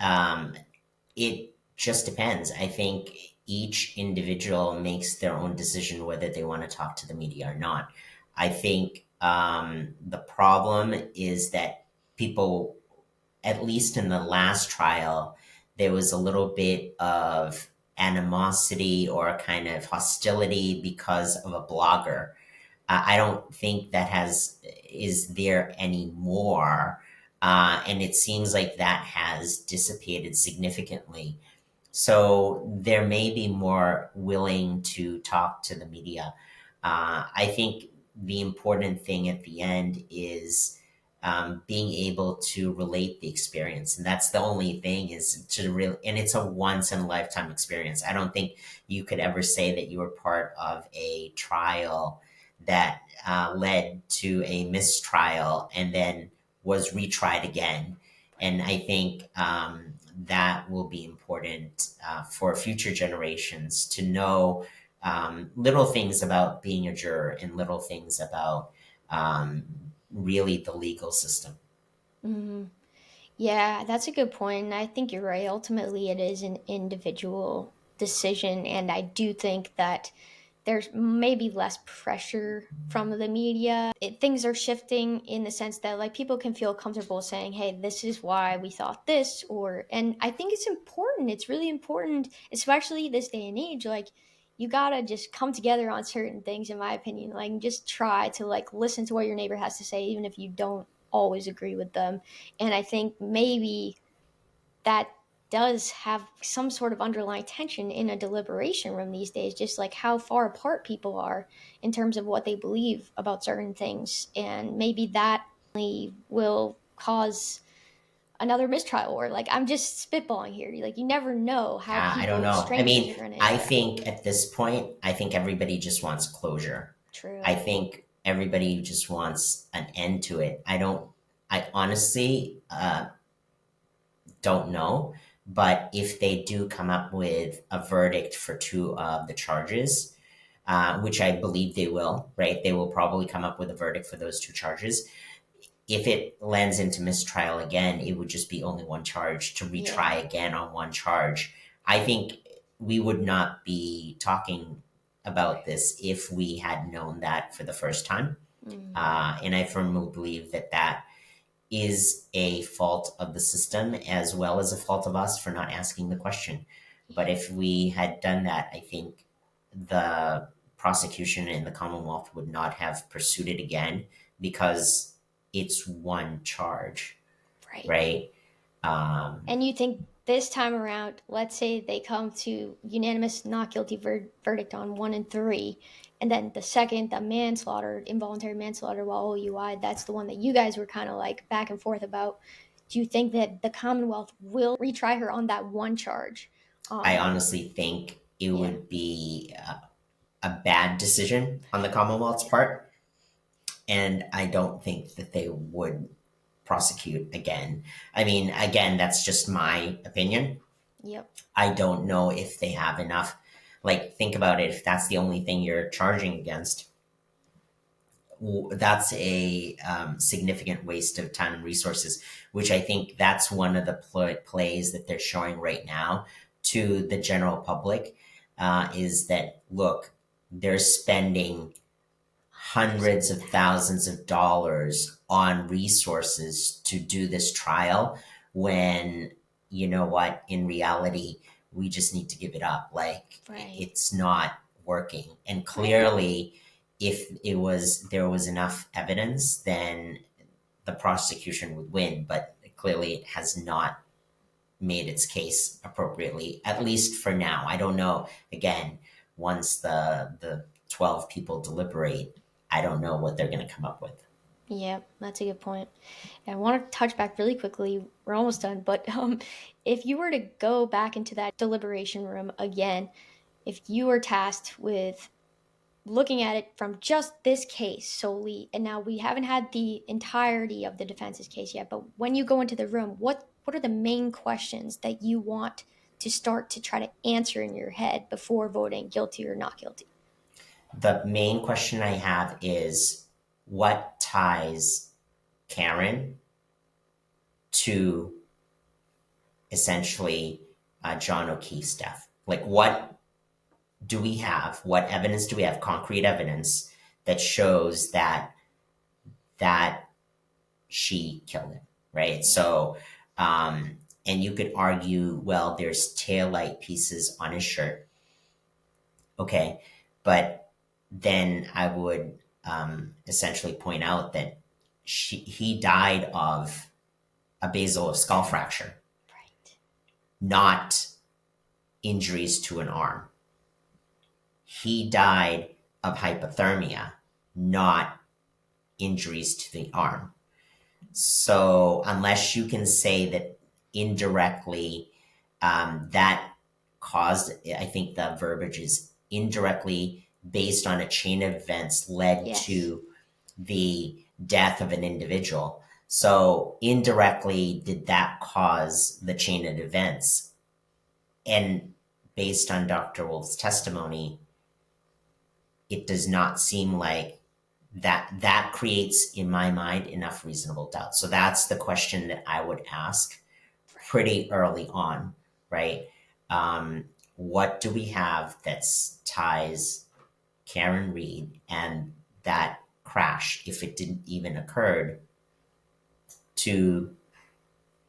it just depends. I think each individual makes their own decision whether they want to talk to the media or not. I think the problem is that people, at least in the last trial, there was a little bit of animosity or kind of hostility because of a blogger. I don't think that has is there anymore, and it seems like that has dissipated significantly. So there may be more willing to talk to the media. I think the important thing at the end is being able to relate the experience, and that's the only thing is to really. And it's a once in a lifetime experience. I don't think you could ever say that you were part of a trial that led to a mistrial and then was retried again. And I think that will be important for future generations to know little things about being a juror and little things about really the legal system. Mm-hmm. Yeah, that's a good point. And I think you're right. Ultimately, it is an individual decision. And I do think that there's maybe less pressure from the media. Things are shifting in the sense that like people can feel comfortable saying, "Hey, this is why we thought this," or and I think it's important. It's really important, especially this day and age. Like you gotta just come together on certain things, in my opinion. Like just try to like listen to what your neighbor has to say, even if you don't always agree with them. And I think maybe that does have some sort of underlying tension in a deliberation room these days, just like how far apart people are in terms of what they believe about certain things. And maybe that will cause another mistrial, or like I'm just spitballing here. Like you never know how I don't people, know. I strangers, are mean, going to I interact. think at this point, I think everybody just wants closure. I True. think everybody just wants an end to it. I honestly don't know. But if they do come up with a verdict for two of the charges, which I believe they will, right? They will probably come up with a verdict for those two charges. If it lands into mistrial again, it would just be only one charge to Yeah. retry again on one charge. I think we would not be talking about this if we had known that for the first time. Mm, And I firmly believe that that is a fault of the system as well as a fault of us for not asking the question. But yeah. if we had done that, I think the prosecution in the Commonwealth would not have pursued it again because it's one charge, Right. right? Um, And you think this time around, let's say they come to unanimous not guilty verdict on 1 and 3, and then the second, the manslaughter, involuntary manslaughter while OUI, that's the one that you guys were kind of like back and forth about. Do you think that the Commonwealth will retry her on that one charge? I Um, honestly think it yeah, would be a bad decision on the Commonwealth's part. And I don't think that they would prosecute again. I mean, again, that's just my opinion. yep, I don't know if they have enough. Like, think about it. If that's the only thing you're charging against, that's a significant waste of time and resources, which I think that's one of the plays that they're showing right now to the general public is that, look, they're spending hundreds hundreds of of thousands. thousands of dollars on resources to do this trial when you know what, in reality we just need to give it up. Like Right, it's not working, and right. clearly if it was there was enough evidence, then the prosecution would win, but clearly it has not made its case appropriately, at least for now. I don't know. Again, once the 12 people deliberate, I don't know what they're going to come up with. Yeah, that's a good point. And I want to touch back really quickly. We're almost done, but if you were to go back into that deliberation room again, if you were tasked with looking at it from just this case solely, and now we haven't had the entirety of the defense's case yet, but when you go into the room, what are the main questions that you want to start to try to answer in your head before voting guilty or not guilty? The main question I have is what ties Karen to essentially John O'Keefe's death? Like, what do we have? What evidence do we have? Concrete evidence that shows that she killed him, right? So, and you could argue, well, there's taillight pieces on his shirt, okay, but then I would essentially point out that he died of a basal skull fracture, Right. not injuries to an arm. He died of hypothermia, not injuries to the arm. So unless you can say that indirectly that caused, I think the verbiage is indirectly based on a chain of events led Yes. to the death of an individual. So indirectly, did that cause the chain of events? And based on Dr. Wolf's testimony, it does not seem like that creates, in my mind, enough reasonable doubt. So that's the question that I would ask pretty early on, right? What do we have that ties Karen Reed and that crash, if it didn't even occur, to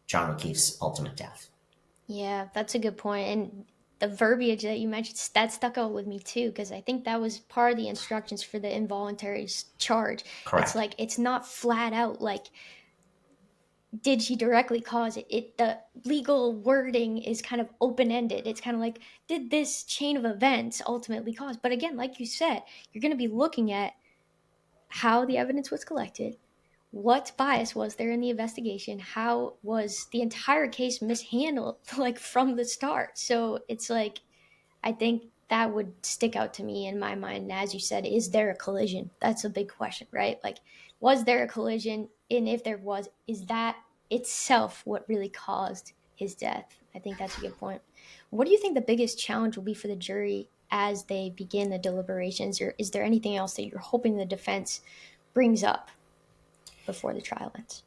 John O'Keefe's ultimate death? Yeah, that's a good point. And the verbiage that you mentioned, that stuck out with me too, because I think that was part of the instructions for the involuntary charge. It's Correct. like, it's not flat out like, did she directly cause it? The legal wording is kind of open ended. It's kind of like, did this chain of events ultimately cause? But again, like you said, you're going to be looking at how the evidence was collected, what bias was there in the investigation, how was the entire case mishandled, like from the start. So it's like, I think that would stick out to me in my mind. And as you said, is there a collision? That's a big question, right? Like, was there a collision? And if there was, is that itself what really caused his death? I think that's a good point. What do you think the biggest challenge will be for the jury as they begin the deliberations? Or is there anything else that you're hoping the defense brings up before the trial ends?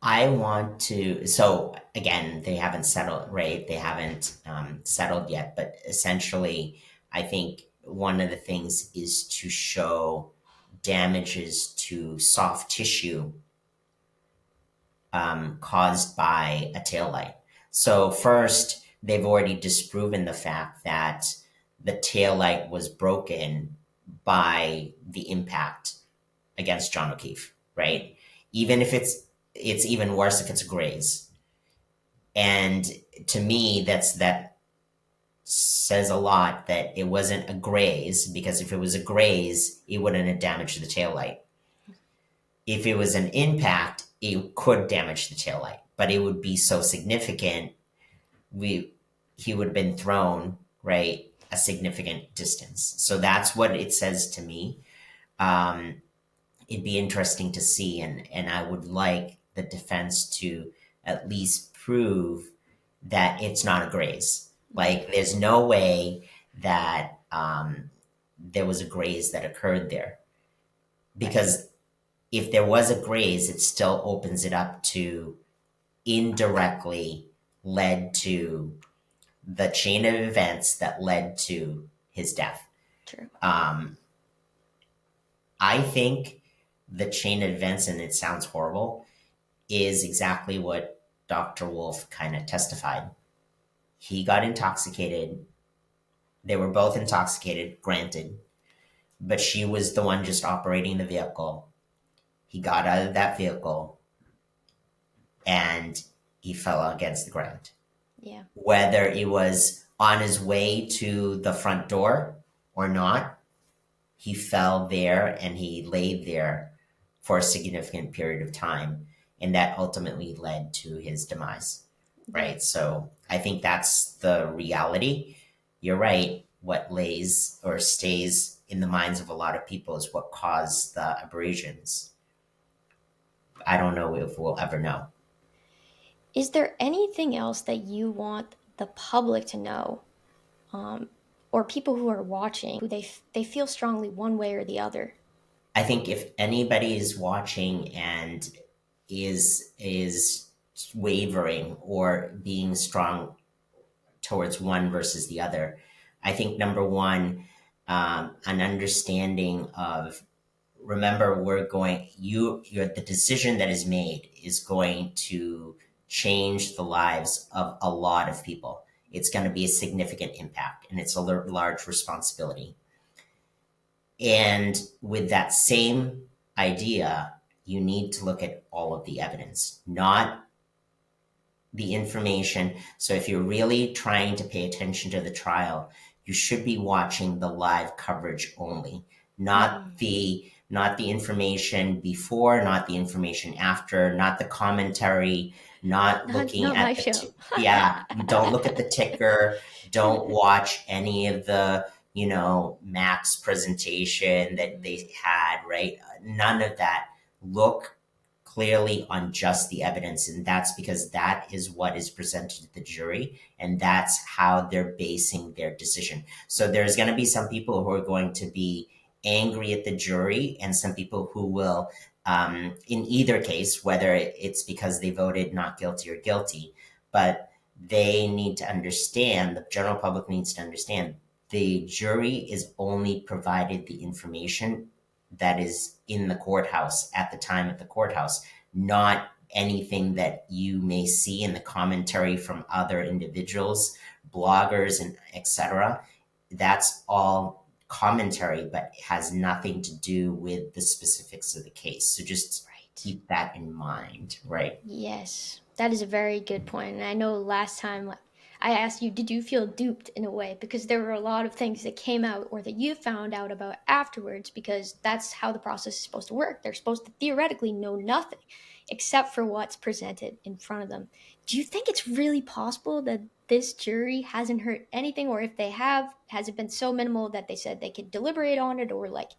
I want to, so again, they haven't settled, right? They haven't settled yet, but essentially, I think one of the things is to show damages to soft tissue caused by a taillight. So first, they've already disproven the fact that the taillight was broken by the impact against John O'Keefe, right? Even if it's even worse if it's a graze. And to me, that says a lot that it wasn't a graze, because if it was a graze, it wouldn't have damaged the taillight. If it was an impact, it could damage the taillight, but it would be so significant, he would have been thrown, right, a significant distance. So that's what it says to me. It'd be interesting to see, and I would like the defense to at least prove that it's not a graze. Like, there's no way that there was a graze that occurred there, because if there was a graze, it still opens it up to indirectly led to the chain of events that led to his death. True. I think the chain of events, and it sounds horrible, is exactly what Dr. Wolf kind of testified. He got intoxicated. They were both intoxicated, granted, but she was the one just operating the vehicle. He got out of that vehicle. and he fell against the ground. Yeah. Whether it was on his way to the front door or not, he fell there and he laid there for a significant period of time. And that ultimately led to his demise. Right. Right. So I think that's the reality. You're right. What lays or stays in the minds of a lot of people is what caused the abrasions. I don't know if we'll ever know. Is there anything else that you want the public to know, um, or people who are watching, who they feel strongly one way or the other? I think if anybody is watching and is wavering or being strong towards one versus the other, I think number one, an understanding of, remember, we're going, you're the decision that is made is going to change the lives of a lot of people. It's going to be a significant impact, and it's a large responsibility. And with that same idea, you need to look at all of the evidence, not the information. So if you're really trying to pay attention to the trial, you should be watching the live coverage only, Mm. not the information before, not the information after, not the commentary, not looking Not my at the show. yeah, don't look at the ticker, don't watch any of the, Max presentation that Mm. they had, right? None of that. Look clearly on just the evidence, and that's because that is what is presented to the jury, and that's how they're basing their decision. So there's going to be some people who are going to be angry at the jury, and some people who will, in either case, whether it's because they voted not guilty or guilty, but they need to understand, the general public needs to understand, the jury is only provided the information that is in the courthouse at the time at the courthouse, not anything that you may see in the commentary from other individuals, bloggers, and etc. That's all commentary, but it has nothing to do with the specifics of the case. So just Right. keep that in mind, right? Yes, that is a very good point. And I know last time I asked you, did you feel duped in a way? Because there were a lot of things that came out or that you found out about afterwards, because that's how the process is supposed to work. They're supposed to theoretically know nothing except for what's presented in front of them. Do you think it's really possible that this jury hasn't heard anything? Or if they have, has it been so minimal that they said they could deliberate on it? Or like,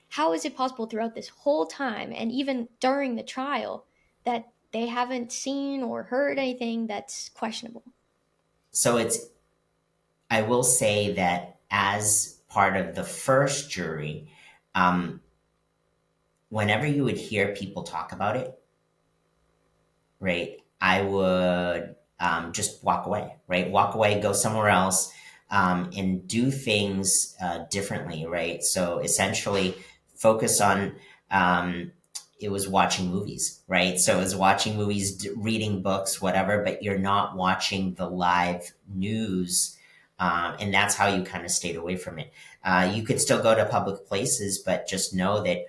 how is it possible throughout this whole time and even during the trial that they haven't seen or heard anything that's questionable? So I will say that as part of the first jury, um, whenever you would hear people talk about it, right, I would just walk away, right? Walk away, go somewhere else, and do things differently, right? So essentially, focus on. It was watching movies, right? So it was watching movies, reading books, whatever, but you're not watching the live news. And that's how you kind of stayed away from it. You could still go to public places, but just know that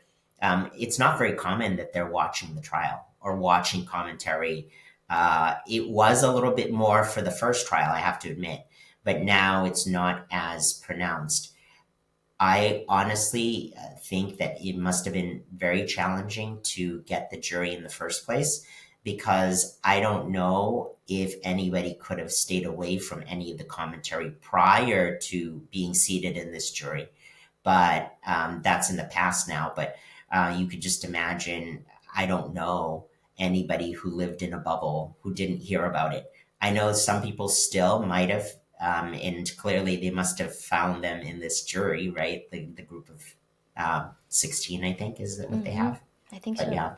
it's not very common that they're watching the trial or watching commentary. It was a little bit more for the first trial, I have to admit, but now it's not as pronounced. I honestly think that it must have been very challenging to get the jury in the first place, because I don't know if anybody could have stayed away from any of the commentary prior to being seated in this jury. But that's in the past now. But you could just imagine, I don't know anybody who lived in a bubble who didn't hear about it. I know some people still might have, and clearly they must have found them in this jury, right? The group of 16, I think, is that what they Mm-hmm. have? I think But so. yeah,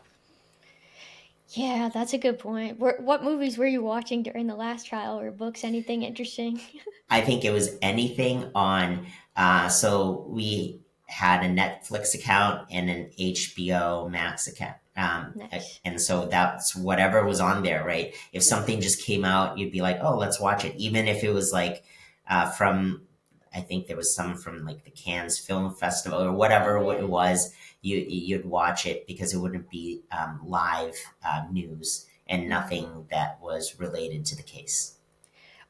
Yeah, that's a good point. What movies were you watching during the last trial, or books? Anything interesting? I think it was anything on. So we had a Netflix account and an HBO Max account. Nice. And so that's whatever was on there, right? If something just came out, you'd be like, oh, let's watch it. Even if it was like from, I think there was some from like the Cannes Film Festival or whatever Oh it yeah. was, you'd watch it because it wouldn't be live news. and nothing that was related to the case.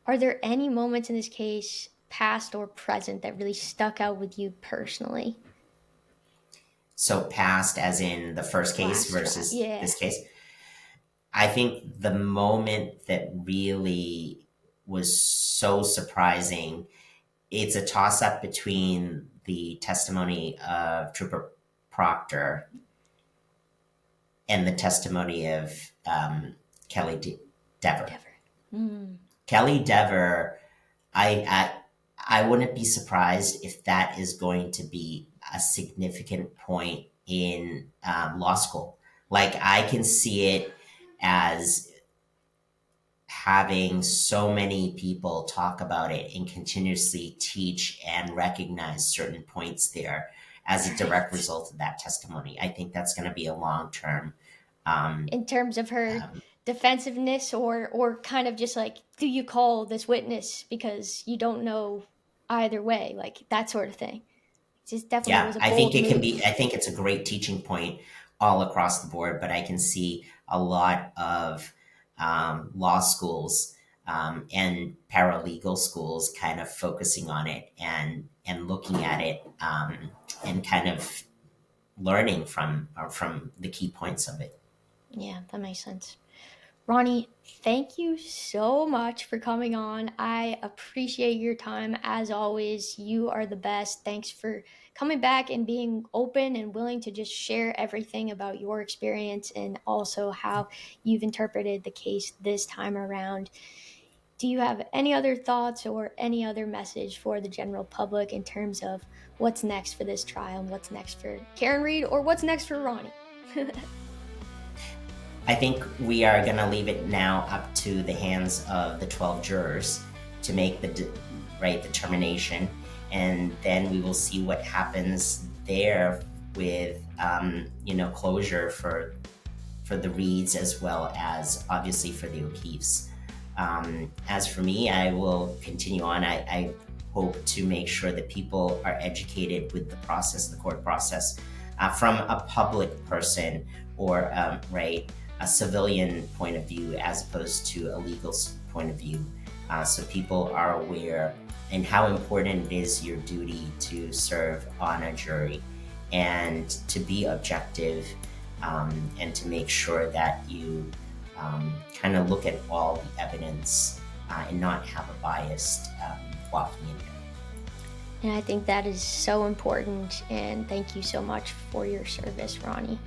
Are there any moments in this case, past or present, that really stuck out with you personally? So past, as in the first case Last trial. versus Yeah. this case. I think the moment that really was so surprising, it's a toss up between the testimony of Trooper Proctor and the testimony of Dever. Never. Mm. Kelly Dever, I, I wouldn't be surprised if that is going to be a significant point in law school. Like, I can see it as having so many people talk about it and continuously teach and recognize certain points there as a direct Right. result of that testimony. I think that's going to be a long term. In terms of her defensiveness, or kind of just like, do you call this witness because you don't know either way, like that sort of thing. It just definitely Yeah, was a I think bold it can be. move. I think it's a great teaching point all across the board. But I can see a lot of law schools and paralegal schools kind of focusing on it and looking at it and kind of learning from the key points of it. Yeah, that makes sense. Ronnie, thank you so much for coming on. I appreciate your time as always. You are the best. Thanks for coming back and being open and willing to just share everything about your experience and also how you've interpreted the case this time around. Do you have any other thoughts or any other message for the general public in terms of what's next for this trial and what's next for Karen Reed or what's next for Ronnie? I think we are going to leave it now up to the hands of the 12 jurors to make the right determination, and then we will see what happens there with closure for the Reeds as well as obviously for the O'Keefes. As for me, I will continue on. I hope to make sure that people are educated with the process, the court process, from a public person or a civilian point of view as opposed to a legal point of view, so people are aware and how important it is your duty to serve on a jury and to be objective, and to make sure that you kind of look at all the evidence and not have a bias walking in there. And I think that is so important. And thank you so much for your service, Ronnie.